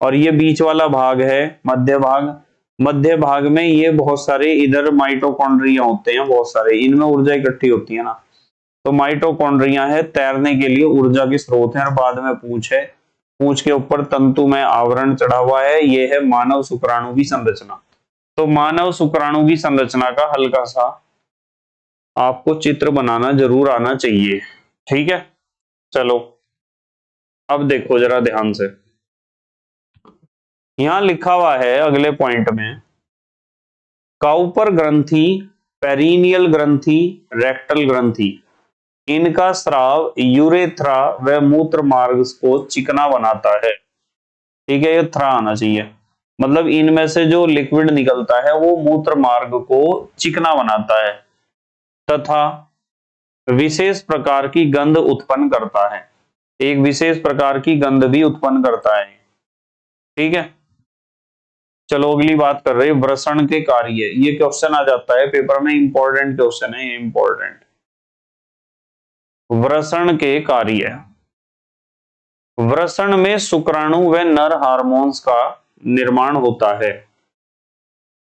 और ये बीच वाला भाग है मध्य भाग। मध्य भाग में ये बहुत सारे इधर माइटोकॉन्ड्रिया होते हैं, बहुत सारे, इनमें ऊर्जा इकट्ठी होती है ना, तो माइटोकॉन्ड्रिया है, तैरने के लिए ऊर्जा के स्रोत है, और बाद में पूंछ है, पूंछ के ऊपर तंतु में आवरण चढ़ा हुआ है, ये है मानव शुक्राणु की संरचना। तो मानव शुक्राणु की संरचना का हल्का सा आपको चित्र बनाना जरूर आना चाहिए, ठीक है। चलो अब देखो जरा ध्यान से, यहां लिखा हुआ है अगले पॉइंट में, काउपर ग्रंथि, पेरिनियल ग्रंथि, रेक्टल ग्रंथि, इनका स्राव यूरेथ्रा व मूत्र मार्ग को चिकना बनाता है। ठीक है, ये थ्रा आना चाहिए, मतलब इनमें से जो लिक्विड निकलता है वो मूत्र मार्ग को चिकना बनाता है तथा विशेष प्रकार की गंध उत्पन्न करता है। एक विशेष प्रकार की गंध भी उत्पन्न करता है, ठीक है। चलो अगली बात कर रहे हैं वृषण के कार्य। ये क्वेश्चन आ जाता है पेपर में, इंपॉर्टेंट क्वेश्चन है ये, इंपॉर्टेंट। वृषण के कार्य, वृषण में शुक्राणु व नर हार्मोन्स का निर्माण होता है।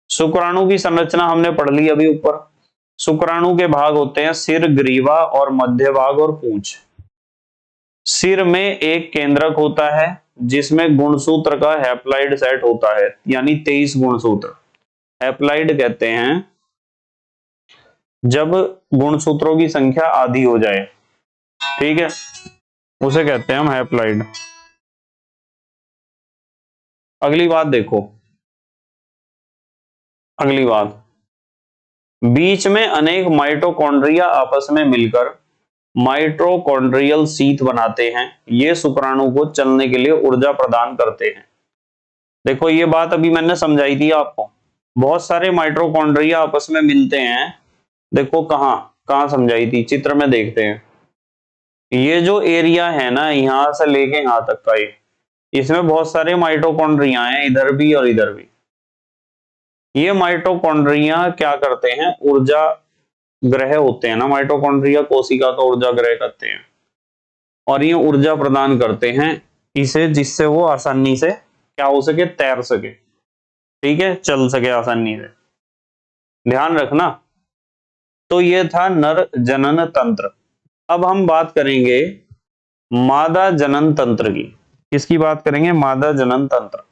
शुक्राणु की संरचना हमने पढ़ ली अभी ऊपर। शुक्राणु के भाग होते हैं सिर, ग्रीवा और मध्य भाग और पूंछ। सिर में एक केंद्रक होता है जिसमें गुणसूत्र का हैप्लाइड सेट होता है, यानी 23 गुणसूत्र। हैप्लाइड कहते हैं जब गुणसूत्रों की संख्या आधी हो जाए, ठीक है, उसे कहते हैं हम हैप्लाइड। अगली बात देखो, अगली बात, बीच में अनेक माइटोकॉन्ड्रिया आपस में मिलकर माइटोकॉन्ड्रियल शीथ बनाते हैं। ये शुक्राणु को चलने के लिए ऊर्जा प्रदान करते हैं। देखो ये बात अभी मैंने समझाई थी आपको, बहुत सारे माइटोकॉन्ड्रिया आपस में मिलते हैं। देखो कहां कहां समझाई थी, चित्र में देखते हैं। ये जो एरिया है ना, यहां से लेके यहां तक का, ये इसमें बहुत सारे माइटोकॉन्ड्रिया हैं, इधर भी और इधर भी। ये माइटोकॉन्ड्रिया क्या करते हैं, ऊर्जा ग्रह होते हैं ना माइटोकॉन्ड्रिया, कोशिका का ऊर्जा ग्रह करते हैं और ये ऊर्जा प्रदान करते हैं इसे, जिससे वो आसानी से क्या हो सके, तैर सके, ठीक है, चल सके आसानी से। ध्यान रखना। तो ये था नर जनन तंत्र। अब हम बात करेंगे मादा जनन तंत्र की। किसकी बात करेंगे, मादा जनन तंत्र।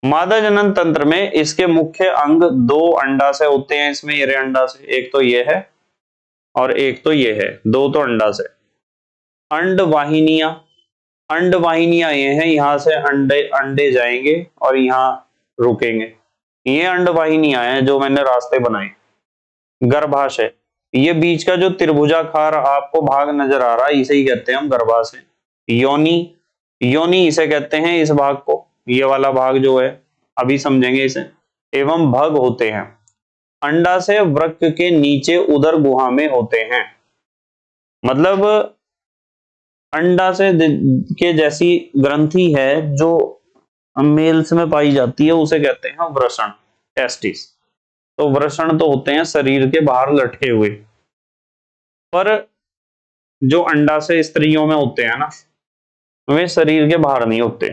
मादा जनन तंत्र में इसके मुख्य अंग 2 अंडाशय होते हैं इसमें, ये अंडाशय, एक तो ये है और एक तो ये है, 2 तो अंडाशय। अंड वाहिनियां, अंड वाहिनियां ये हैं, यहां से अंडे अंडे जाएंगे और यहां रुकेंगे। ये अंड वाहिनियां हैं जो मैंने रास्ते बनाए। गर्भाशय, ये बीच का जो त्रिभुजाकार आपको भाग नजर आ रहा है इसे ही कहते हैं हम गर्भाशय। योनि, योनि इसे कहते हैं इस भाग को, ये वाला भाग जो है अभी समझेंगे इसे। एवं भग होते हैं, अंडाशय वृक्क के नीचे उदर गुहा में होते हैं। मतलब अंडाशय के जैसी ग्रंथि है जो मेल्स में पाई जाती है उसे कहते हैं वृषण, टेस्टिस। तो वृषण तो होते हैं शरीर के बाहर लटके हुए, पर जो अंडाशय स्त्रियों में होते हैं ना, वे शरीर के बाहर नहीं होते।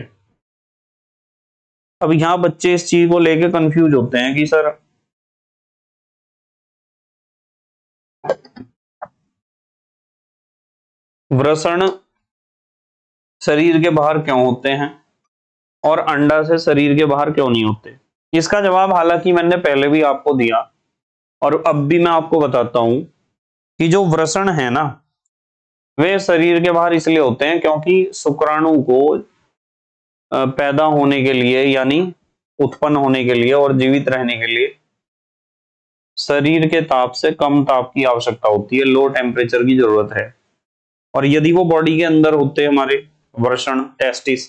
अब यहां बच्चे इस चीज को लेके कंफ्यूज होते हैं कि सर वृषण शरीर के बाहर क्यों होते हैं और अंडाशय शरीर के बाहर क्यों नहीं होते। इसका जवाब हालांकि मैंने पहले भी आपको दिया और अब भी मैं आपको बताता हूं कि जो वृषण है ना, वे शरीर के बाहर इसलिए होते हैं क्योंकि शुक्राणु को पैदा होने के लिए, यानी उत्पन्न होने के लिए और जीवित रहने के लिए शरीर के ताप से कम ताप की आवश्यकता होती है, लो टेम्परेचर की जरूरत है। और यदि वो बॉडी के अंदर होते हमारे वृषण, टेस्टिस,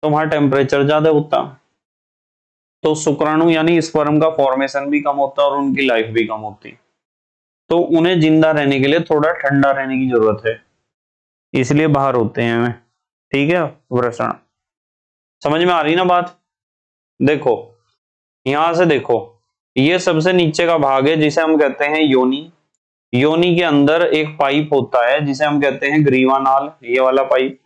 तो वहां टेम्परेचर ज्यादा होता, तो शुक्राणु यानी स्पर्म का फॉर्मेशन भी कम होता और उनकी लाइफ भी कम होती। तो उन्हें जिंदा रहने के लिए थोड़ा ठंडा रहने की जरूरत है, इसलिए बाहर होते हैं, ठीक है। वृषण समझ में आ रही ना बात। देखो यहां से देखो, ये सबसे नीचे का भाग है जिसे हम कहते हैं योनि। योनि के अंदर एक पाइप होता है जिसे हम कहते हैं ग्रीवानाल, ये वाला पाइप।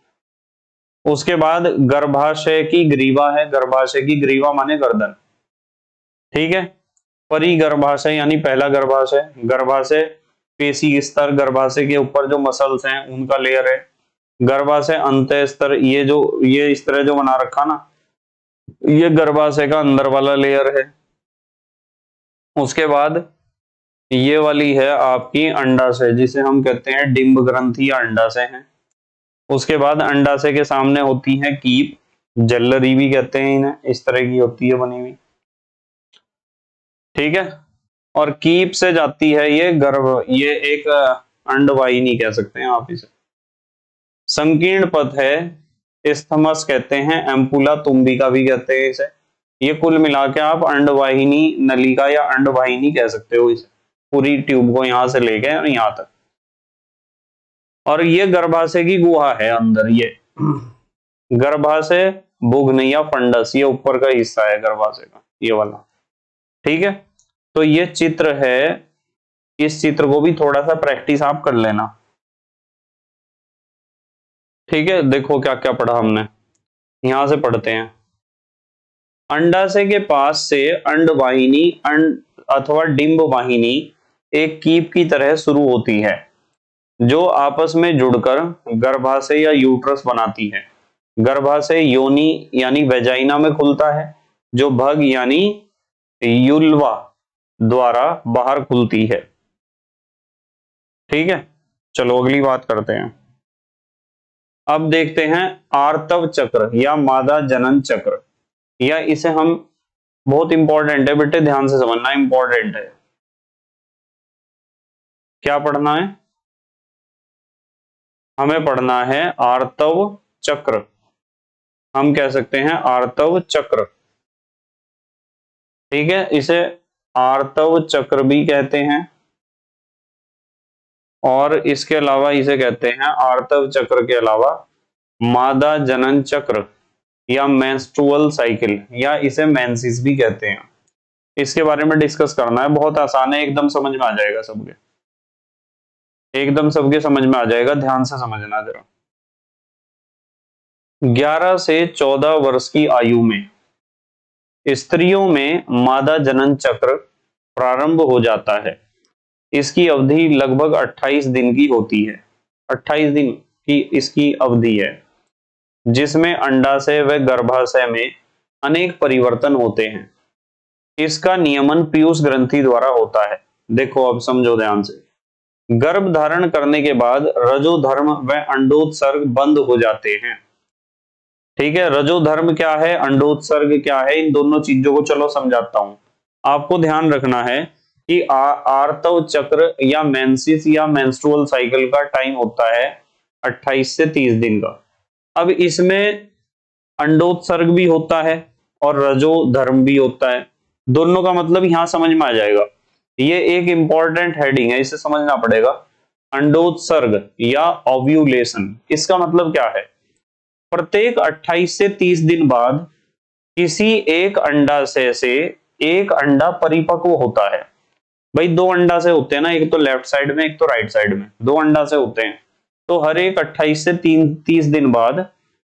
उसके बाद गर्भाशय की ग्रीवा है, गर्भाशय की ग्रीवा माने गर्दन, ठीक है। परिगर्भाशय यानी पहला गर्भाशय, गर्भाशय पेशी स्तर, गर्भाशय के ऊपर जो मसल्स हैं उनका लेयर है। गर्भाशय अंतः स्तर, ये इस तरह जो बना रखा ना, ये गर्भाशय का अंदर वाला लेयर है। उसके बाद ये वाली है आपकी अंडाशय, जिसे हम कहते हैं डिंब ग्रंथि या अंडाशय है। उसके बाद अंडाशय के सामने होती है कीप, जल्लरी भी कहते हैं इन्हें, इस तरह की होती है बनी हुई, ठीक है। और कीप से जाती है ये गर्भ, ये एक अंडवाहिनी कह सकते हैं आप इसे। संकीर्ण पथ है, इस्थमस कहते हैं, एम्पुला तुम्बिका भी कहते हैं इसे। ये कुल मिला के आप अंडवाहिनी नलिका या अंडवाहिनी कह सकते हो इसे, पूरी ट्यूब को यहां से लेके और यहां तक। और ये गर्भाशय की गुहा है अंदर, ये गर्भाशय बुग्न या फंडस, ये ऊपर का हिस्सा है गर्भाशय का, ये वाला, ठीक है। तो ये चित्र है, इस चित्र को भी थोड़ा सा प्रैक्टिस आप कर लेना, ठीक है। देखो क्या क्या पढ़ा हमने, यहां से पढ़ते हैं। अंडाशय के पास से अंडवाहिनी अथवा डिंब वाहिनी एक कीप की तरह शुरू होती है, जो आपस में जुड़कर गर्भाशय या यूट्रस बनाती है। गर्भाशय योनि यानी वेजाइना में खुलता है, जो भग यानी युल्वा द्वारा बाहर खुलती है, ठीक है। चलो अगली बात करते हैं। अब देखते हैं आर्तव चक्र या मादा जनन चक्र, या इसे हम, बहुत इंपॉर्टेंट है बेटे, ध्यान से समझना, इंपॉर्टेंट है। क्या पढ़ना है? हमें पढ़ना है आर्तव चक्र, हम कह सकते हैं आर्तव चक्र, ठीक है। इसे आर्तव चक्र भी कहते हैं, और इसके अलावा इसे कहते हैं आर्तव चक्र के अलावा मादा जनन चक्र या मेंस्ट्रुअल साइकिल, या इसे मेंसिस भी कहते हैं। इसके बारे में डिस्कस करना है, बहुत आसान है, एकदम समझ में आ जाएगा सबके, एकदम सबके समझ में आ जाएगा, ध्यान से समझना जरा। 11 से 14 वर्ष की आयु में स्त्रियों में मादा जनन चक्र प्रारंभ हो जाता है। इसकी अवधि लगभग 28 दिन की होती है, 28 दिन की इसकी अवधि है, जिसमें अंडाशय व गर्भाशय में अनेक परिवर्तन होते हैं। इसका नियमन पीयूष ग्रंथि द्वारा होता है। देखो अब समझो ध्यान से, गर्भ धारण करने के बाद रजोधर्म व अंडोत्सर्ग बंद हो जाते हैं, ठीक है। रजोधर्म क्या है, अंडोत्सर्ग क्या है, इन दोनों चीजों को चलो समझाता हूं। आपको ध्यान रखना है कि आर्तव चक्र या मेंसिस या मेंस्ट्रुअल साइकिल का टाइम होता है 28 से 30 दिन का। अब इसमें अंडोत्सर्ग भी होता है और रजोधर्म भी होता है, दोनों का मतलब यहां समझ में आ जाएगा। ये एक इंपॉर्टेंट हेडिंग है, इसे समझना पड़ेगा। अंडोत्सर्ग या ओव्यूलेशन, इसका मतलब क्या है? प्रत्येक 28 से 30 दिन बाद किसी एक अंडाशय से एक अंडा परिपक्व होता है। भाई दो अंडाशय होते हैं ना, एक तो लेफ्ट साइड में एक तो राइट साइड में, दो अंडाशय होते हैं। तो हर एक 28 से 30 दिन बाद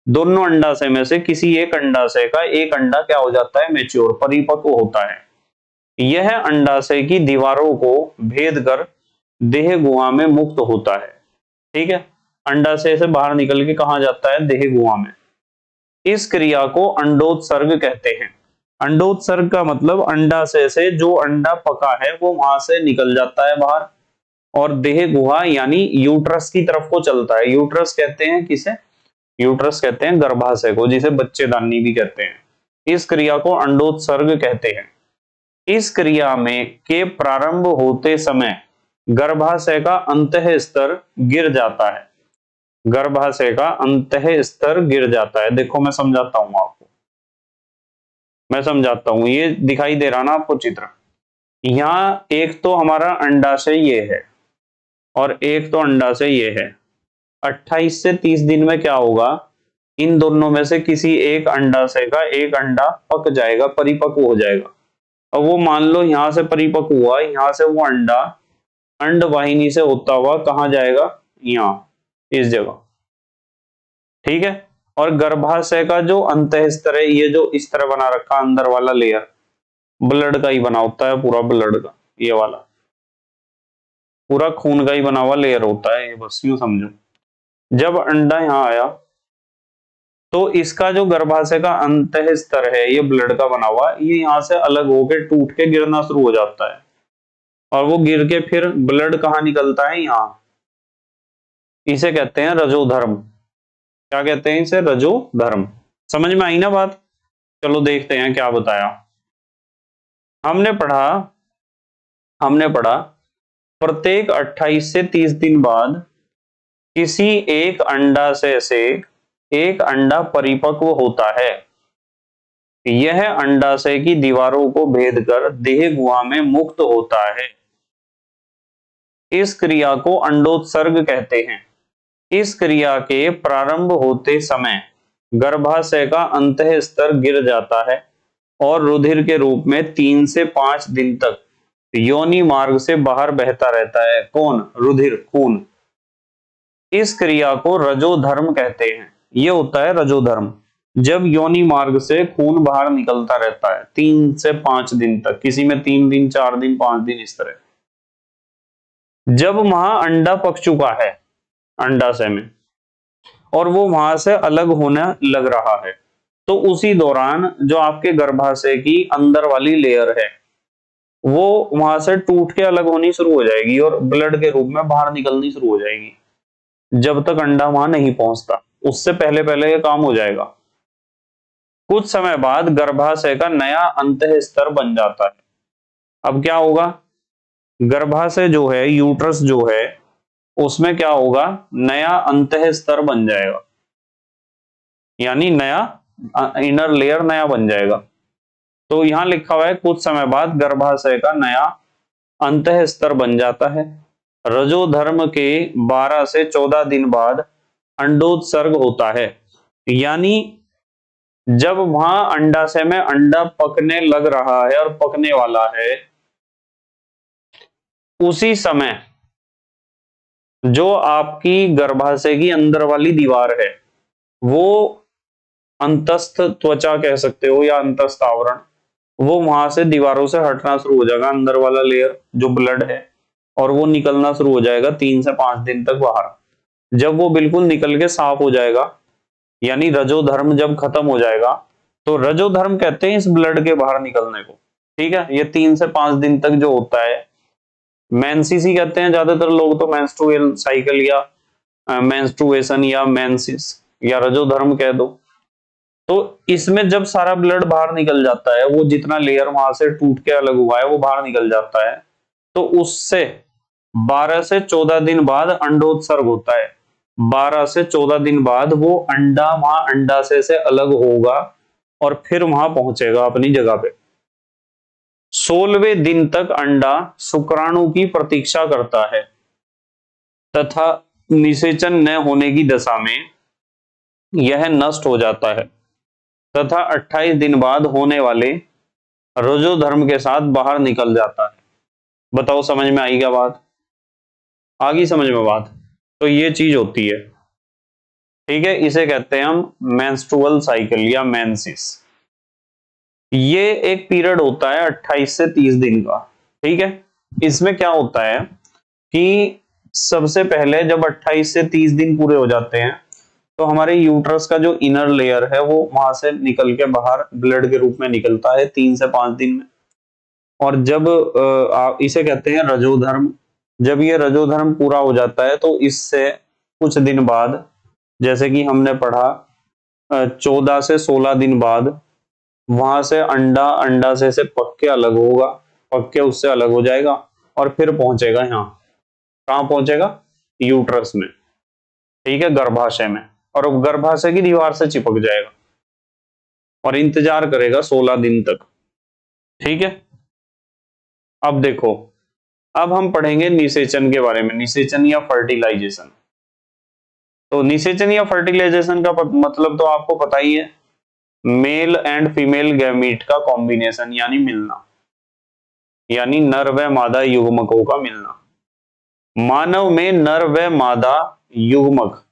दोनों अंडाशय में से किसी एक अंडाशय का एक अंडा क्या हो जाता है, मैच्योर, परिपक्व होता है। यह अंडाशय की दीवारों को भेद कर देह गुहा में मुक्त होता है, ठीक है। अंडाशय से बाहर निकल के कहा जाता है, देह गुहा में। इस क्रिया को अंडोत्सर्ग कहते हैं। अंडोत्सर्ग का मतलब अंडाशय से जो अंडा पका है वो वहां से निकल जाता है बाहर, और देह गुहा यानी यूट्रस की तरफ को चलता है। यूट्रस कहते हैं किसे? यूट्रस कहते हैं गर्भाशय को, जिसे बच्चेदानी भी कहते हैं। इस क्रिया को अंडोत्सर्ग कहते हैं। इस क्रिया में के प्रारंभ होते समय गर्भाशय का अंतः स्तर गिर जाता है, गर्भाशय का अंतः स्तर गिर जाता है। देखो मैं समझाता हूं आपको, मैं समझाता हूं, ये दिखाई दे रहा ना आपको चित्र? यहां एक तो हमारा अंडाशय ये है और एक तो अंडाशय ये है। 28 से 30 दिन में क्या होगा, इन दोनों में से किसी एक अंडाशय का एक अंडा पक जाएगा, परिपक्व हो जाएगा। अब वो मान लो यहां से परिपक्व हुआ, यहां से वो अंडा अंडवाहिनी से होता हुआ कहां जाएगा, यहां, इस जगह, ठीक है। और गर्भाशय का जो अंतः स्तर है, ये जो इस तरह बना रखा अंदर वाला लेयर, ब्लड का ही बना होता है, पूरा ब्लड का, ये वाला पूरा खून का ही बना हुआ लेयर होता है ये, बस यूं समझो। जब अंडा यहाँ आया तो इसका जो गर्भाशय का अंतः स्तर है, ये ब्लड का बना हुआ, ये यहाँ से अलग होकर टूट के गिरना शुरू हो जाता है, और वो गिर के फिर ब्लड कहाँ निकलता है, यहाँ। इसे कहते हैं रजोधर्म। क्या कहते हैं इसे? रजोधर्म। समझ में आई ना बात? चलो देखते हैं क्या बताया। हमने पढ़ा प्रत्येक 28 से 30 दिन बाद किसी एक अंडाशय से एक अंडा परिपक्व होता है। यह अंडाशय की दीवारों को भेद कर देह गुहा में मुक्त होता है। इस क्रिया को अंडोत्सर्ग कहते हैं। इस क्रिया के प्रारंभ होते समय गर्भाशय का अंतः स्तर गिर जाता है और रुधिर के रूप में 3 से 5 दिन तक योनि मार्ग से बाहर बहता रहता है। कौन? रुधिर, खून। इस क्रिया को रजोधर्म कहते हैं। यह होता है रजोधर्म, जब योनि मार्ग से खून बाहर निकलता रहता है 3 से 5 दिन तक, किसी में 3 दिन, 4 दिन, 5 दिन, इस तरह। जब वहां अंडा पक चुका है अंडाशय में और वो वहां से अलग होने लग रहा है, तो उसी दौरान जो आपके गर्भाशय की अंदर वाली लेयर है वो वहां से टूट के अलग होनी शुरू हो जाएगी और ब्लड के रूप में बाहर निकलनी शुरू हो जाएगी। जब तक अंडा वहां नहीं पहुंचता, उससे पहले पहले ये काम हो जाएगा। कुछ समय बाद गर्भाशय का नया अंतः स्तर बन जाता है। अब क्या होगा? गर्भाशय जो है, यूट्रस जो है, उसमें क्या होगा? नया अंतः स्तर बन जाएगा, यानी नया इनर लेयर नया बन जाएगा। तो यहां लिखा हुआ है कुछ समय बाद गर्भाशय का नया अंतः स्तर बन जाता है। रजोधर्म के 12 से 14 दिन बाद अंडोत्सर्ग होता है, यानी जब वहां अंडाशय में अंडा पकने लग रहा है और पकने वाला है, उसी समय जो आपकी गर्भाशय की अंदर वाली दीवार है, वो अंतस्थ त्वचा कह सकते हो या अंतस्थ आवरण, वो वहां से दीवारों से हटना शुरू हो जाएगा, अंदर वाला लेयर जो ब्लड है, और वो निकलना शुरू हो जाएगा 3 से 5 दिन तक बाहर। जब वो बिल्कुल निकल के साफ हो जाएगा, यानी रजोधर्म जब खत्म हो जाएगा, तो रजोधर्म कहते हैं इस ब्लड के बाहर निकलने को। ठीक है, ये 3 से 5 दिन तक जो होता है, मेंसिस कहते हैं ज्यादातर लोग, तो मेंस्ट्रुअल साइकिल या मेंस्ट्रुएशन या मेंसिस या रजोधर्म कह दो। तो इसमें जब सारा ब्लड बाहर निकल जाता है, वो जितना लेयर वहां से टूट के अलग हुआ है वो बाहर निकल जाता है, तो उससे 12 से 14 दिन बाद अंडोत्सर्ग होता है। 12 से 14 दिन बाद वो अंडा वहां अंडाशय से अलग होगा और फिर वहां पहुंचेगा अपनी जगह पे। 16वें दिन तक अंडा शुक्राणु की प्रतीक्षा करता है तथा निषेचन न होने की दशा में यह नष्ट हो जाता है तथा 28 दिन बाद होने वाले रजोधर्म के साथ बाहर निकल जाता है। बताओ समझ में आई क्या बात? आ गई समझ में बात? तो ये चीज होती है। ठीक है, इसे कहते हैं हम मेंस्ट्रुअल साइकिल या मेंसिस। ये एक पीरियड होता है 28 से 30 दिन का। ठीक है, इसमें क्या होता है कि सबसे पहले जब 28 से 30 दिन पूरे हो जाते हैं, तो हमारे यूट्रस का जो इनर लेयर है वो वहां से निकल के बाहर ब्लड के रूप में निकलता है 3 से 5 दिन में। और जब इसे कहते हैं रजोधर्म, जब ये रजोधर्म पूरा हो जाता है, तो इससे कुछ दिन बाद, जैसे कि हमने पढ़ा 14 से 16 दिन बाद, वहां से अंडा अंडाशय से पक के अलग होगा, पक के उससे अलग हो जाएगा और फिर पहुंचेगा यहाँ। कहाँ पहुंचेगा? यूट्रस में। ठीक है, गर्भाशय में, और गर्भाशय की दीवार से चिपक जाएगा और इंतजार करेगा 16 दिन तक। ठीक है, अब देखो, अब हम पढ़ेंगे निषेचन के बारे में, निषेचन या फर्टिलाइजेशन। तो निषेचन या फर्टिलाइजेशन का मतलब तो आपको पता ही है, मेल एंड फीमेल गैमीट का कॉम्बिनेशन, यानी मिलना, यानी नर व मादा युग्मकों का मिलना। मानव में नर व मादा युग्मक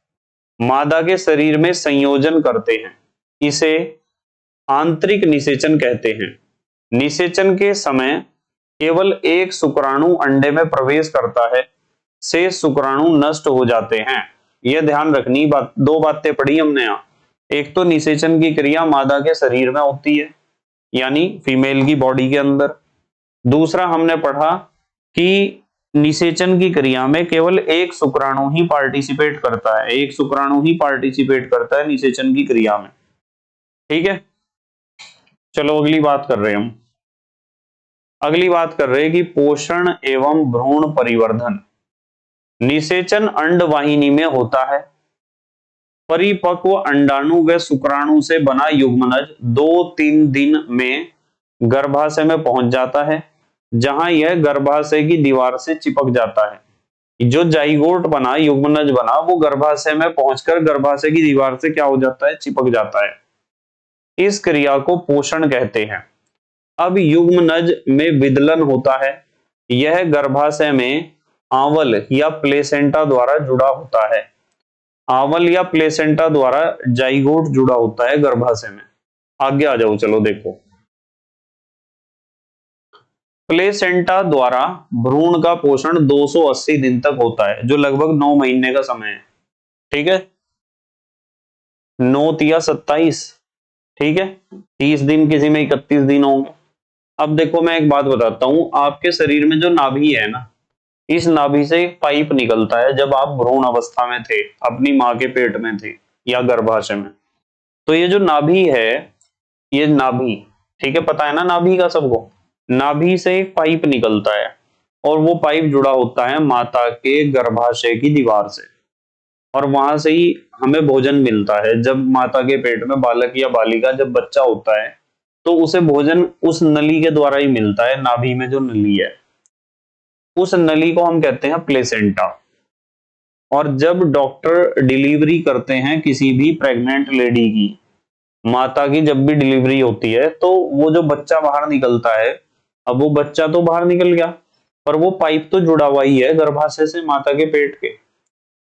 मादा के शरीर में संयोजन करते हैं, इसे आंतरिक निषेचन कहते हैं। निषेचन के समय केवल एक शुक्राणु अंडे में प्रवेश करता है, शेष शुक्राणु नष्ट हो जाते हैं। ये ध्यान रखनी बात, दो बातें पढ़ी हमने यहाँ। एक तो निषेचन की क्रिया मादा के शरीर में होती है, यानी फीमेल की बॉडी के अंदर। दूसरा हमने पढ़ा कि निषेचन की क्रिया में केवल एक शुक्राणु ही पार्टिसिपेट करता है, एक शुक्राणु ही पार्टिसिपेट करता है निषेचन की क्रिया में। ठीक है, चलो अगली बात कर रहे हैं हम। अगली बात कर रहे हैं कि पोषण एवं भ्रूण परिवर्धन। निषेचन अंडवाहिनी में होता है। परिपक्व अंडाणु व शुक्राणु से बना युग्मनज 2-3 दिन में गर्भाशय में पहुंच जाता है, जहां यह गर्भाशय की दीवार से चिपक जाता है। जो जाइगोट बना, युग्मनज बना, वो गर्भाशय में पहुंचकर गर्भाशय की दीवार से क्या हो जाता है, चिपक जाता है। इस क्रिया को पोषण कहते हैं। अब युग्मनज में विदलन होता है। यह गर्भाशय में आंवल या प्लेसेंटा द्वारा जुड़ा होता है। आंवल या प्लेसेंटा द्वारा जाइगोट जुड़ा होता है गर्भाशय में। आगे आ जाओ, चलो देखो। प्लेसेंटा द्वारा भ्रूण का पोषण 280 दिन तक होता है, जो लगभग 9 महीने का समय है। ठीक है, 9 या 27, ठीक है, 30 दिन, किसी में 31 दिन होंगे। अब देखो मैं एक बात बताता हूं, आपके शरीर में जो नाभि है ना, इस नाभि से एक पाइप निकलता है। जब आप भ्रूण अवस्था में थे, अपनी मां के पेट में थे या गर्भाशय में, तो ये जो नाभि है, ये नाभि, ठीक है, पता है ना नाभि का सबको। नाभि से एक पाइप निकलता है और वो पाइप जुड़ा होता है माता के गर्भाशय की दीवार से, और वहां से ही हमें भोजन मिलता है। जब माता के पेट में बालक या बालिका, जब बच्चा होता है, तो उसे भोजन उस नली के द्वारा ही मिलता है। नाभि में जो नली है, उस नली को हम कहते हैं प्लेसेंटा। और जब डॉक्टर डिलीवरी करते हैं किसी भी प्रेग्नेंट लेडी की, माता की जब भी डिलीवरी होती है, तो वो जो बच्चा बाहर निकलता है, अब वो बच्चा तो बाहर निकल गया, पर वो पाइप तो जुड़ा हुआ ही है गर्भाशय से माता के पेट के।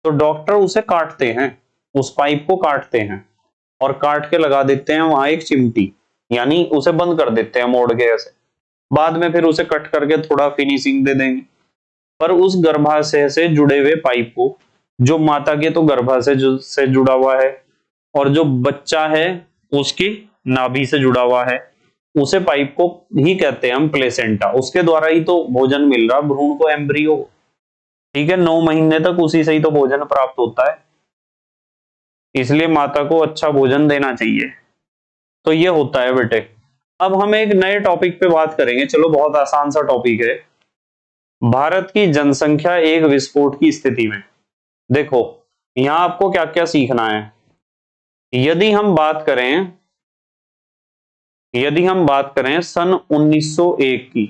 तो डॉक्टर उसे काटते हैं, उस पाइप को काटते हैं और काट के लगा देते हैं वहां एक चिमटी, यानी उसे बंद कर देते हैं मोड़ के ऐसे। बाद में फिर उसे कट करके थोड़ा फिनिशिंग दे देंगे। पर उस गर्भाशय से जुड़े हुए पाइप को, जो माता के तो गर्भाशय से जुड़ा हुआ है और जो बच्चा है उसकी नाभि से जुड़ा हुआ है, उसे पाइप को ही कहते हैं हम प्लेसेंटा। उसके द्वारा ही तो भोजन मिल रहा भ्रूण को, एम्ब्रियो। ठीक है, 9 महीने तक उसी से ही तो भोजन प्राप्त होता है, इसलिए माता को अच्छा भोजन देना चाहिए। तो ये होता है बेटे। अब हम एक नए टॉपिक पे बात करेंगे, चलो बहुत आसान सा टॉपिक है। भारत की जनसंख्या एक विस्फोट की स्थिति में। देखो यहां आपको क्या क्या सीखना है। यदि हम बात करें सन 1901 की,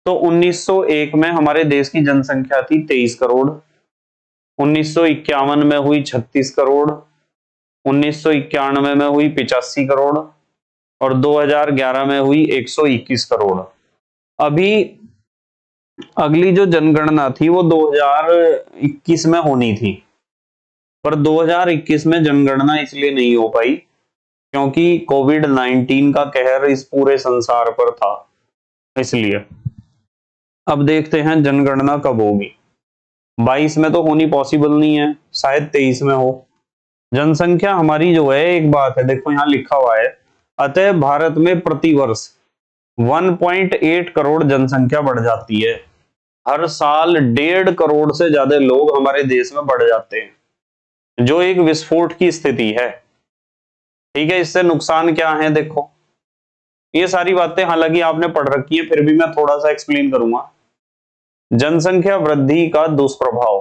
तो 1901 में हमारे देश की जनसंख्या थी 23 करोड़। 1951 में हुई 36 करोड़। 1991 में हुई 85 करोड़ और 2011 में हुई 121 करोड़। अभी अगली जो जनगणना थी वो 2021 में होनी थी, पर 2021 में जनगणना इसलिए नहीं हो पाई क्योंकि कोविड-19 का कहर इस पूरे संसार पर था, इसलिए। अब देखते हैं जनगणना कब होगी। 22 में तो होनी पॉसिबल नहीं है, शायद 23 में हो। जनसंख्या हमारी जो है, एक बात है देखो यहां लिखा हुआ है, अतः भारत में प्रतिवर्ष 1.8 करोड़ जनसंख्या बढ़ जाती है। हर साल 1.5 करोड़ से ज्यादा लोग हमारे देश में बढ़ जाते हैं, जो एक विस्फोट की स्थिति है। ठीक है, इससे नुकसान क्या है देखो। ये सारी बातें हालांकि आपने पढ़ रखी है, फिर भी मैं थोड़ा सा एक्सप्लेन करूंगा। जनसंख्या वृद्धि का दुष्प्रभाव,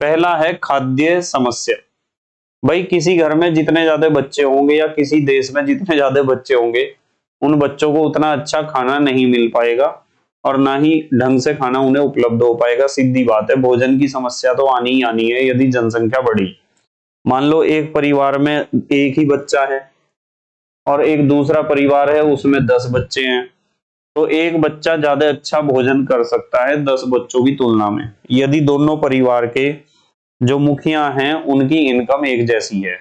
पहला है खाद्य समस्या। भाई किसी घर में जितने ज्यादा बच्चे होंगे या किसी देश में जितने ज्यादा बच्चे होंगे, उन बच्चों को उतना अच्छा खाना नहीं मिल पाएगा और ना ही ढंग से खाना उन्हें उपलब्ध हो पाएगा। सीधी बात है, भोजन की समस्या तो आनी ही आनी है यदि जनसंख्या बढ़ी। मान लो एक परिवार में एक ही बच्चा है और एक दूसरा परिवार है उसमें 10 बच्चे हैं, तो एक बच्चा ज्यादा अच्छा भोजन कर सकता है 10 बच्चों की तुलना में, यदि दोनों परिवार के जो मुखिया हैं उनकी इनकम एक जैसी है।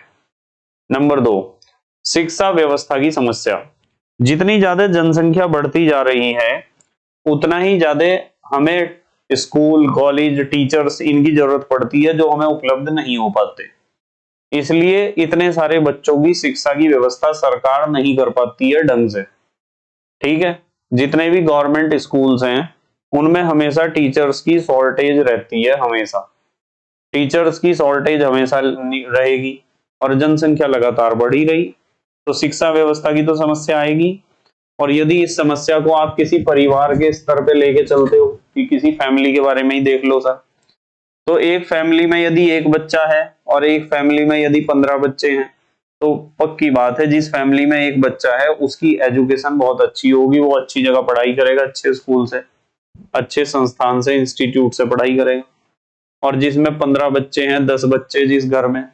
नंबर 2, शिक्षा व्यवस्था की समस्या। जितनी ज्यादा जनसंख्या बढ़ती जा रही है, उतना ही ज्यादा हमें स्कूल, कॉलेज, टीचर्स, इनकी जरूरत पड़ती है जो हमें उपलब्ध नहीं हो पाते। इसलिए इतने सारे बच्चों की शिक्षा की व्यवस्था सरकार नहीं कर पाती है ढंग से। ठीक है, जितने भी गवर्नमेंट स्कूल्स हैं उनमें हमेशा टीचर्स की शॉर्टेज रहती है, हमेशा टीचर्स की शॉर्टेज हमेशा रहेगी, और जनसंख्या लगातार बढ़ी रही तो शिक्षा व्यवस्था की तो समस्या आएगी। और यदि इस समस्या को आप किसी परिवार के स्तर पे लेके चलते हो कि किसी फैमिली के बारे में ही देख लो सर, तो एक फैमिली में यदि एक बच्चा है और एक फैमिली में यदि 15 बच्चे हैं, तो पक्की बात है जिस फैमिली में एक बच्चा है उसकी एजुकेशन बहुत अच्छी होगी, वो अच्छी जगह पढ़ाई करेगा, अच्छे स्कूल से, अच्छे संस्थान से, इंस्टीट्यूट से पढ़ाई करेगा। और जिसमें 15 बच्चे हैं, 10 बच्चे जिस घर में,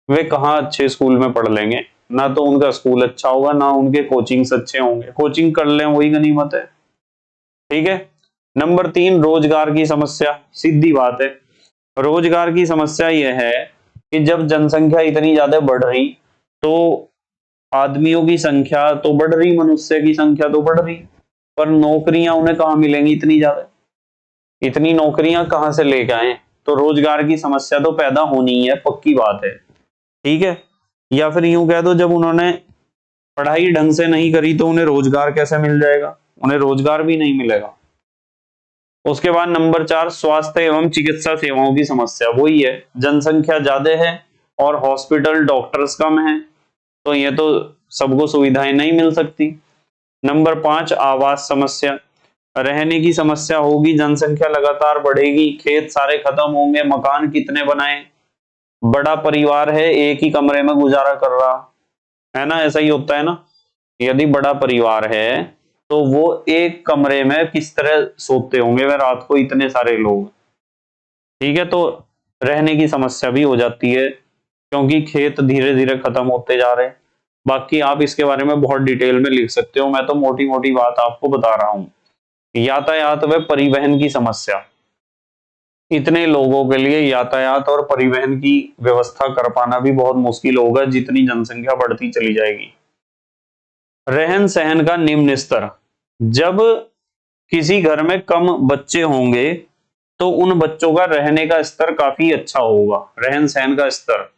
वे कहाँ अच्छे स्कूल में पढ़ लेंगे? ना तो उनका स्कूल अच्छा होगा, ना उनके कोचिंग्स अच्छे होंगे। कोचिंग कर लें वही गनीमत है। ठीक है। नंबर 3, रोजगार की समस्या। सीधी बात है, रोजगार की समस्या यह है कि जब जनसंख्या इतनी ज्यादा बढ़ रही तो आदमियों की संख्या तो बढ़ रही, मनुष्य की संख्या तो बढ़ रही, पर नौकरियां उन्हें कहाँ मिलेंगी? इतनी ज्यादा, इतनी नौकरियां कहां से लेके आए? तो रोजगार की समस्या तो पैदा होनी ही है, पक्की बात है। ठीक है। या फिर यूं कह दो, जब उन्होंने पढ़ाई ढंग से नहीं करी तो उन्हें रोजगार कैसे मिल जाएगा? उन्हें रोजगार भी नहीं मिलेगा। उसके बाद नंबर 4, स्वास्थ्य एवं चिकित्सा सेवाओं की समस्या। वही है, जनसंख्या ज्यादा है और हॉस्पिटल, डॉक्टर्स कम है, तो ये तो सबको सुविधाएं नहीं मिल सकती। नंबर 5, आवास समस्या। रहने की समस्या होगी, जनसंख्या लगातार बढ़ेगी, खेत सारे खत्म होंगे, मकान कितने बनाए? बड़ा परिवार है, एक ही कमरे में गुजारा कर रहा है ना, ऐसा ही होता है ना। यदि बड़ा परिवार है तो वो एक कमरे में किस तरह सोते होंगे वे रात को, इतने सारे लोग। ठीक है, तो रहने की समस्या भी हो जाती है क्योंकि खेत धीरे धीरे खत्म होते जा रहे हैं। बाकी आप इसके बारे में बहुत डिटेल में लिख सकते हो, मैं तो मोटी मोटी बात आपको बता रहा हूं। यातायात व परिवहन की समस्या। इतने लोगों के लिए यातायात और परिवहन की व्यवस्था कर पाना भी बहुत मुश्किल होगा जितनी जनसंख्या बढ़ती चली जाएगी। रहन सहन का निम्न स्तर। जब किसी घर में कम बच्चे होंगे तो उन बच्चों का रहने का स्तर काफी अच्छा होगा, रहन सहन का स्तर,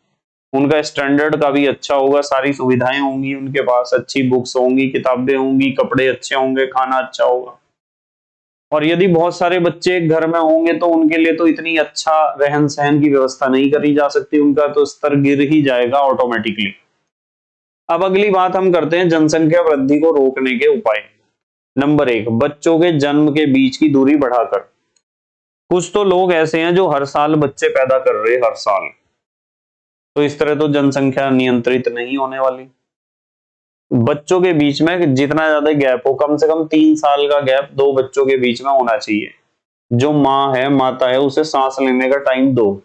उनका स्टैंडर्ड काफी अच्छा होगा, सारी सुविधाएं होंगी उनके पास, अच्छी बुक्स होंगी, किताबें होंगी, कपड़े अच्छे होंगे, खाना अच्छा होगा। और यदि बहुत सारे बच्चे एक घर में होंगे तो उनके लिए तो इतनी अच्छा रहन सहन की व्यवस्था नहीं करी जा सकती, उनका तो स्तर गिर ही जाएगा ऑटोमेटिकली। अब अगली बात हम करते हैं जनसंख्या वृद्धि को रोकने के उपाय। नंबर 1, बच्चों के जन्म के बीच की दूरी बढ़ाकर। कुछ तो लोग ऐसे हैं जो हर साल बच्चे पैदा कर रहे हैं, हर साल, तो इस तरह तो जनसंख्या नियंत्रित नहीं होने वाली। बच्चों के बीच में जितना ज्यादा गैप हो, कम से कम 3 साल का गैप दो बच्चों के बीच में होना चाहिए। जो माँ है, माता है, उसे सांस लेने का टाइम दो।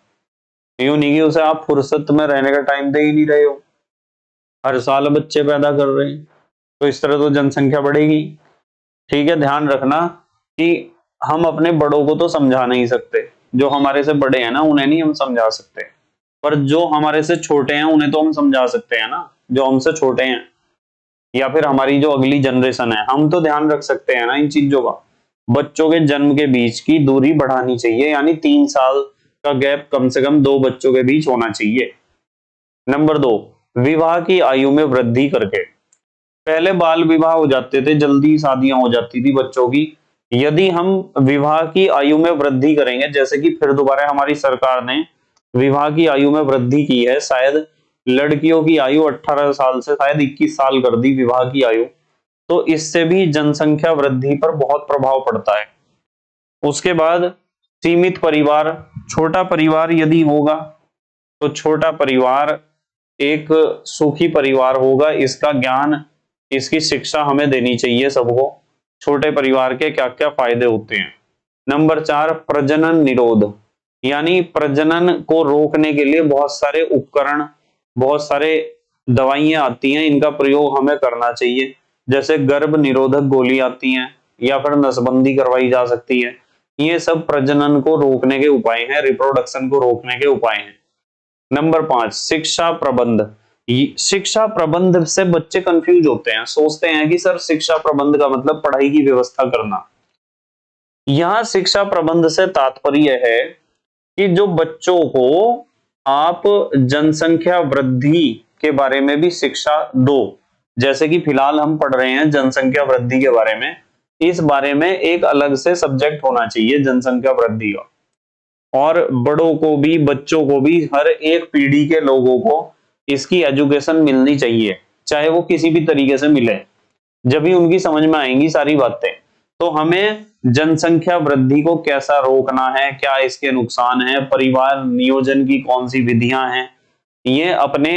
यूं नहीं कि उसे आप फुर्सत में रहने का टाइम दे ही नहीं रहे हो, हर साल बच्चे पैदा कर रहे हैं, तो इस तरह तो जनसंख्या बढ़ेगी। ठीक है, ध्यान रखना कि हम अपने बड़ों को तो समझा नहीं सकते, जो हमारे से बड़े हैं ना उन्हें नहीं हम समझा सकते, पर जो हमारे से छोटे हैं उन्हें तो हम समझा सकते हैं ना, जो हमसे छोटे हैं, या फिर हमारी जो अगली जनरेशन है, हम तो ध्यान रख सकते हैं ना इन चीजों का। बच्चों के जन्म के बीच की दूरी बढ़ानी चाहिए, यानी 3 साल का गैप कम से कम दो बच्चों के बीच होना चाहिए। नंबर 2, विवाह की आयु में वृद्धि करके। पहले बाल विवाह हो जाते थे, जल्दी शादियां हो जाती थी बच्चों की। यदि हम विवाह की आयु में वृद्धि करेंगे, जैसे कि फिर दोबारा हमारी सरकार ने विवाह की आयु में वृद्धि की है, शायद लड़कियों की आयु 18 साल से शायद 21 साल कर दी विवाह की आयु, तो इससे भी जनसंख्या वृद्धि पर बहुत प्रभाव पड़ता है। उसके बाद सीमित परिवार, छोटा परिवार यदि होगा तो छोटा परिवार एक सुखी परिवार होगा, इसका ज्ञान, इसकी शिक्षा हमें देनी चाहिए सबको, छोटे परिवार के क्या क्या फायदे होते हैं। नंबर 4, प्रजनन निरोध, यानी प्रजनन को रोकने के लिए बहुत सारे उपकरण, बहुत सारे दवाइयां आती हैं, इनका प्रयोग हमें करना चाहिए। जैसे गर्भ निरोधक गोली आती हैं, या फिर नसबंदी करवाई जा सकती है। ये सब प्रजनन को रोकने के उपाय हैं, रिप्रोडक्शन को रोकने के उपाय हैं। नंबर 5, शिक्षा प्रबंध। शिक्षा प्रबंध से बच्चे कंफ्यूज होते हैं, सोचते हैं कि सर शिक्षा प्रबंध का मतलब पढ़ाई की व्यवस्था करना। यहां शिक्षा प्रबंध से तात्पर्य है कि जो बच्चों को आप जनसंख्या वृद्धि के बारे में भी शिक्षा दो। जैसे कि फिलहाल हम पढ़ रहे हैं जनसंख्या वृद्धि के बारे में, इस बारे में एक अलग से सब्जेक्ट होना चाहिए जनसंख्या वृद्धि का। और बड़ों को भी, बच्चों को भी, हर एक पीढ़ी के लोगों को इसकी एजुकेशन मिलनी चाहिए, चाहे वो किसी भी तरीके से मिले, जब भी उनकी समझ में आएंगी सारी बातें। तो हमें जनसंख्या वृद्धि को कैसा रोकना है, क्या इसके नुकसान है, परिवार नियोजन की कौन सी विधियां हैं, ये अपने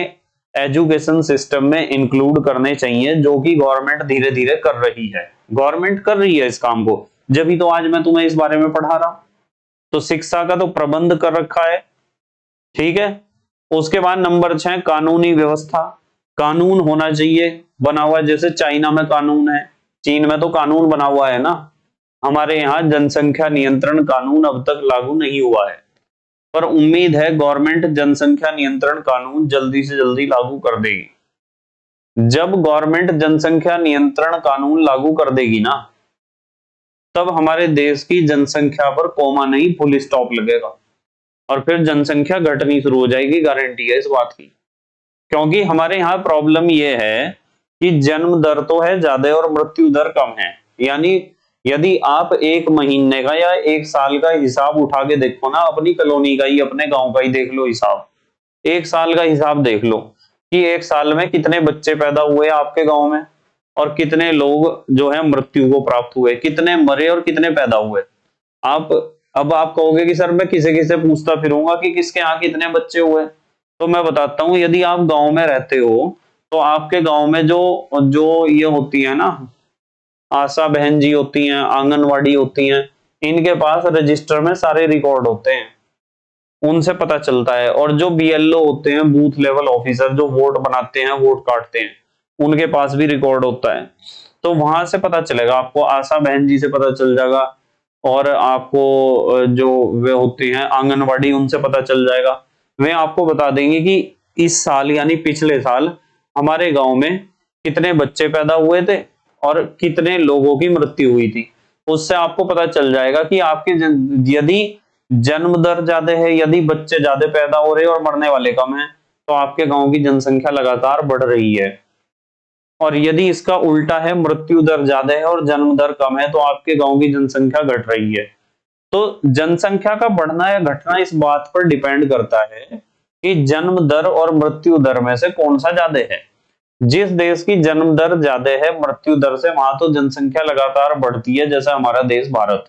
एजुकेशन सिस्टम में इंक्लूड करने चाहिए, जो कि गवर्नमेंट धीरे धीरे कर रही है। गवर्नमेंट कर रही है इस काम को, जब ही तो आज मैं तुम्हें इस बारे में पढ़ा रहा हूं। तो शिक्षा का तो प्रबंध कर रखा है, ठीक है। उसके बाद नंबर 6 कानूनी व्यवस्था। कानून होना चाहिए बना हुआ, जैसे चाइना में कानून है, चीन में तो कानून बना हुआ है ना। हमारे यहाँ जनसंख्या नियंत्रण कानून अब तक लागू नहीं हुआ है, पर उम्मीद है गवर्नमेंट जनसंख्या नियंत्रण कानून जल्दी से जल्दी लागू कर देगी। जब गवर्नमेंट जनसंख्या नियंत्रण कानून लागू कर देगी ना, तब हमारे देश की जनसंख्या पर कोमा नहीं फुल स्टॉप लगेगा, और फिर जनसंख्या घटनी शुरू हो जाएगी, गारंटी है इस बात की। क्योंकि हमारे यहाँ प्रॉब्लम यह है कि जन्म दर तो है ज्यादा और मृत्यु दर कम है। यानी यदि आप एक महीने का या एक साल का हिसाब उठा के देखो ना, अपनी कॉलोनी का ही, अपने गांव का ही देख लो हिसाब, एक साल का हिसाब देख लो कि एक साल में कितने बच्चे पैदा हुए आपके गांव में, और कितने लोग जो है मृत्यु को प्राप्त हुए, कितने मरे और कितने पैदा हुए। आप अब आप कहोगे कि सर मैं किसे किसे पूछता फिरूंगा कि किसके यहाँ कितने बच्चे हुए। तो मैं बताता हूँ, यदि आप गांव में रहते हो तो आपके गांव में जो जो ये होती है ना, आशा बहन जी होती हैं, आंगनवाड़ी होती हैं, इनके पास रजिस्टर में सारे रिकॉर्ड होते हैं, उनसे पता चलता है। और जो बीएलओ होते हैं, बूथ लेवल ऑफिसर, जो वोट बनाते हैं, वोट काटते हैं, उनके पास भी रिकॉर्ड होता है। तो वहां से पता चलेगा आपको, आशा बहन जी से पता चल जाएगा, और आपको जो वे होती हैं आंगनवाड़ी, उनसे पता चल जाएगा। वे आपको बता देंगे कि इस साल यानी पिछले साल हमारे गांव में कितने बच्चे पैदा हुए थे और कितने लोगों की मृत्यु हुई थी। उससे आपको पता चल जाएगा कि आपके यदि जन्म दर ज्यादा है, यदि बच्चे ज्यादा पैदा हो रहे हैं और मरने वाले कम हैं, तो आपके गांव की जनसंख्या लगातार बढ़ रही है। और यदि इसका उल्टा है, मृत्यु दर ज्यादा है और जन्म दर कम है, तो आपके गांव की जनसंख्या घट रही है। तो जनसंख्या का बढ़ना या घटना इस बात पर डिपेंड करता है कि जन्म दर और मृत्यु दर में से कौन सा ज्यादा है। जिस देश की जन्म दर ज्यादा है मृत्यु दर से, वहां तो जनसंख्या लगातार बढ़ती है, जैसे हमारा देश भारत।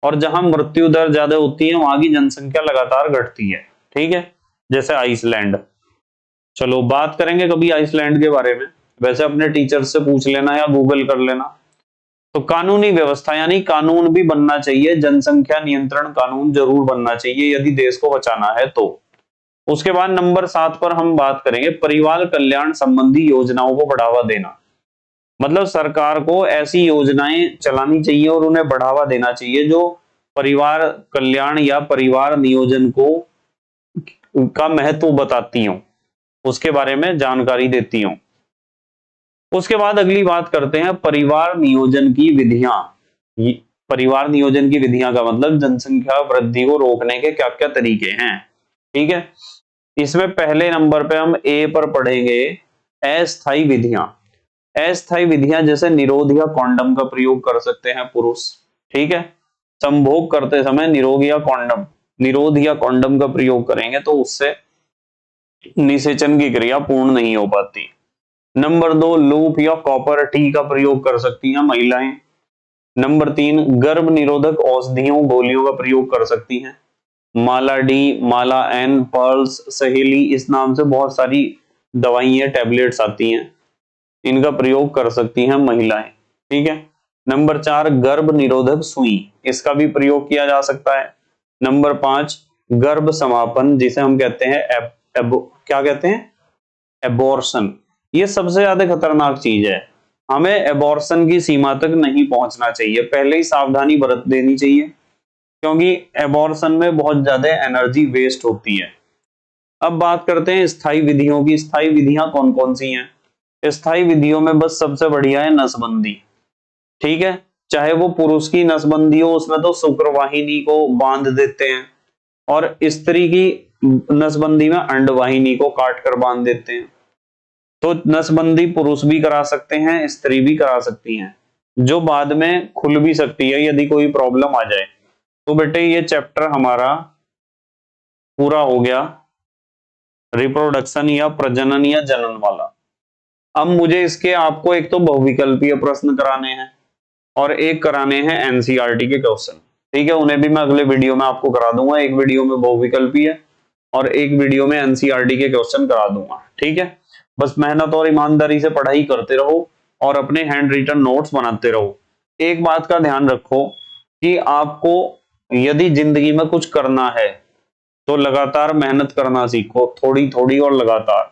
और जहां मृत्यु दर ज्यादा होती है, वहां की जनसंख्या लगातार घटती है, ठीक है, जैसे आइसलैंड। चलो बात करेंगे कभी आइसलैंड के बारे में, वैसे अपने टीचर से पूछ लेना या गूगल कर लेना। तो कानूनी व्यवस्था, यानी कानून भी बनना चाहिए, जनसंख्या नियंत्रण कानून जरूर बनना चाहिए यदि देश को बचाना है तो। उसके बाद नंबर 7 पर हम बात करेंगे परिवार कल्याण संबंधी योजनाओं को बढ़ावा देना। मतलब सरकार को ऐसी योजनाएं चलानी चाहिए और उन्हें बढ़ावा देना चाहिए जो परिवार कल्याण या परिवार नियोजन को का महत्व बताती हूं, उसके बारे में जानकारी देती हूं। उसके बाद अगली बात करते हैं परिवार नियोजन की विधियां। परिवार नियोजन की विधियां का मतलब जनसंख्या वृद्धि को रोकने के क्या क्या तरीके हैं, ठीक है। इसमें पहले नंबर पे हम ए पर पढ़ेंगे अस्थायी विधियां। अस्थायी विधियां जैसे निरोध या कॉन्डम का प्रयोग कर सकते हैं पुरुष, ठीक है। संभोग करते समय निरोध या कॉन्डम का प्रयोग करेंगे तो उससे निषेचन की क्रिया पूर्ण नहीं हो पाती। नंबर 2 लूप या कॉपर टी का प्रयोग कर सकती हैं महिलाएं। नंबर 3 गर्भ निरोधक औषधियों गोलियों का प्रयोग कर सकती हैं। माला डी, माला एन, पर्ल्स, सहेली, इस नाम से बहुत सारी दवाइयां टैबलेट्स आती हैं, इनका प्रयोग कर सकती हैं महिलाएं, ठीक है। नंबर 4 गर्भ निरोधक सुई, इसका भी प्रयोग किया जा सकता है। नंबर 5 गर्भ समापन, जिसे हम कहते हैं क्या कहते हैं, एबॉर्शन। ये सबसे ज्यादा खतरनाक चीज है, हमें एबॉर्शन की सीमा तक नहीं पहुंचना चाहिए, पहले ही सावधानी बरत देनी चाहिए, क्योंकि एबॉर्शन में बहुत ज्यादा एनर्जी वेस्ट होती है। अब बात करते हैं स्थायी विधियों की। स्थायी विधियां कौन कौन सी हैं? स्थायी विधियों में बस सबसे बढ़िया है नसबंदी, ठीक है। चाहे वो पुरुष की नसबंदी हो, उसमें तो शुक्रवाहिनी को बांध देते हैं, और स्त्री की नसबंदी में अंडवाहिनी को काट कर बांध देते हैं। तो नसबंदी पुरुष भी करा सकते हैं, स्त्री भी करा सकती हैं, जो बाद में खुल भी सकती है यदि कोई प्रॉब्लम आ जाए। तो बेटे ये चैप्टर हमारा पूरा हो गया, रिप्रोडक्शन या प्रजनन या जनन वाला। अब मुझे इसके आपको एक तो बहुविकल्पीय प्रश्न कराने हैं और एक कराने हैं एनसीईआरटी के क्वेश्चन। ठीक है, उन्हें भी मैं अगले वीडियो में आपको करा दूंगा। एक वीडियो में बहुविकल्पीय और एक वीडियो में एनसीईआरटी के क्वेश्चन करा दूंगा। ठीक है, बस मेहनत और ईमानदारी से पढ़ाई करते रहो और अपने हैंड रिटन नोट्स बनाते रहो। एक बात का ध्यान रखो कि आपको यदि जिंदगी में कुछ करना है तो लगातार मेहनत करना सीखो, थोड़ी थोड़ी और लगातार।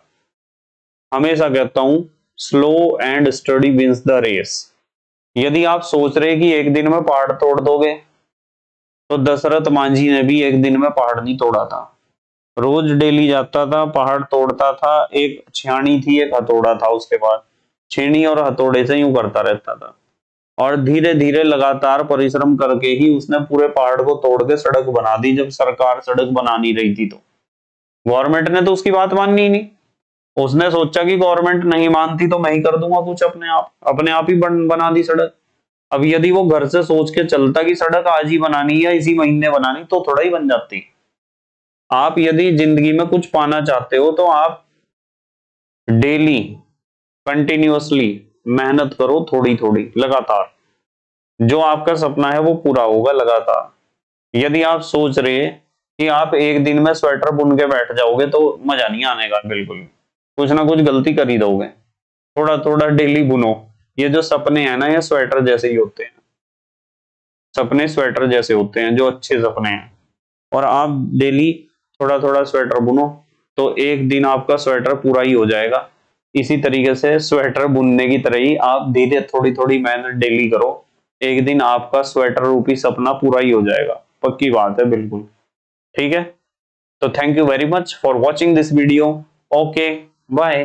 हमेशा कहता हूं slow and steady wins the race. यदि आप सोच रहे कि एक दिन में पहाड़ तोड़ दोगे, तो दशरथ मांझी ने भी एक दिन में पहाड़ नहीं तोड़ा था। रोज डेली जाता था, पहाड़ तोड़ता था। एक छेनी थी, एक हथौड़ा था, उसके बाद छेनी और हथौड़े से यूं करता रहता था, और धीरे धीरे लगातार परिश्रम करके ही उसने पूरे पहाड़ को तोड़ के सड़क बना दी। जब सरकार सड़क बना नहीं रही थी तो गवर्नमेंट ने तो उसकी बात माननी ही नहीं। उसने सोचा कि गवर्नमेंट नहीं मानती तो मैं ही कर दूंगा कुछ, अपने आप ही बना दी सड़क। अब यदि वो घर से सोच के चलता कि सड़क आज ही बनानी है, इसी महीने बनानी, तो थोड़ा ही बन जाती। आप यदि जिंदगी में कुछ पाना चाहते हो तो आप डेली कंटिन्यूअसली मेहनत करो, थोड़ी थोड़ी लगातार। जो आपका सपना है वो पूरा होगा लगातार। यदि आप सोच रहे कि आप एक दिन में स्वेटर बुन के बैठ जाओगे तो मजा नहीं आने का, बिल्कुल कुछ ना कुछ गलती कर ही दोगे। थोड़ा थोड़ा डेली बुनो। ये जो सपने हैं ना, ये स्वेटर जैसे ही होते हैं। सपने स्वेटर जैसे होते हैं, जो अच्छे सपने हैं। और आप डेली थोड़ा थोड़ा स्वेटर बुनो तो एक दिन आपका स्वेटर पूरा ही हो जाएगा। इसी तरीके से स्वेटर बुनने की तरह ही आप धीरे थोड़ी थोड़ी मेहनत डेली करो, एक दिन आपका स्वेटर रूपी सपना पूरा ही हो जाएगा। पक्की बात है, बिल्कुल। ठीक है, तो thank you very much for watching this video. Okay, bye.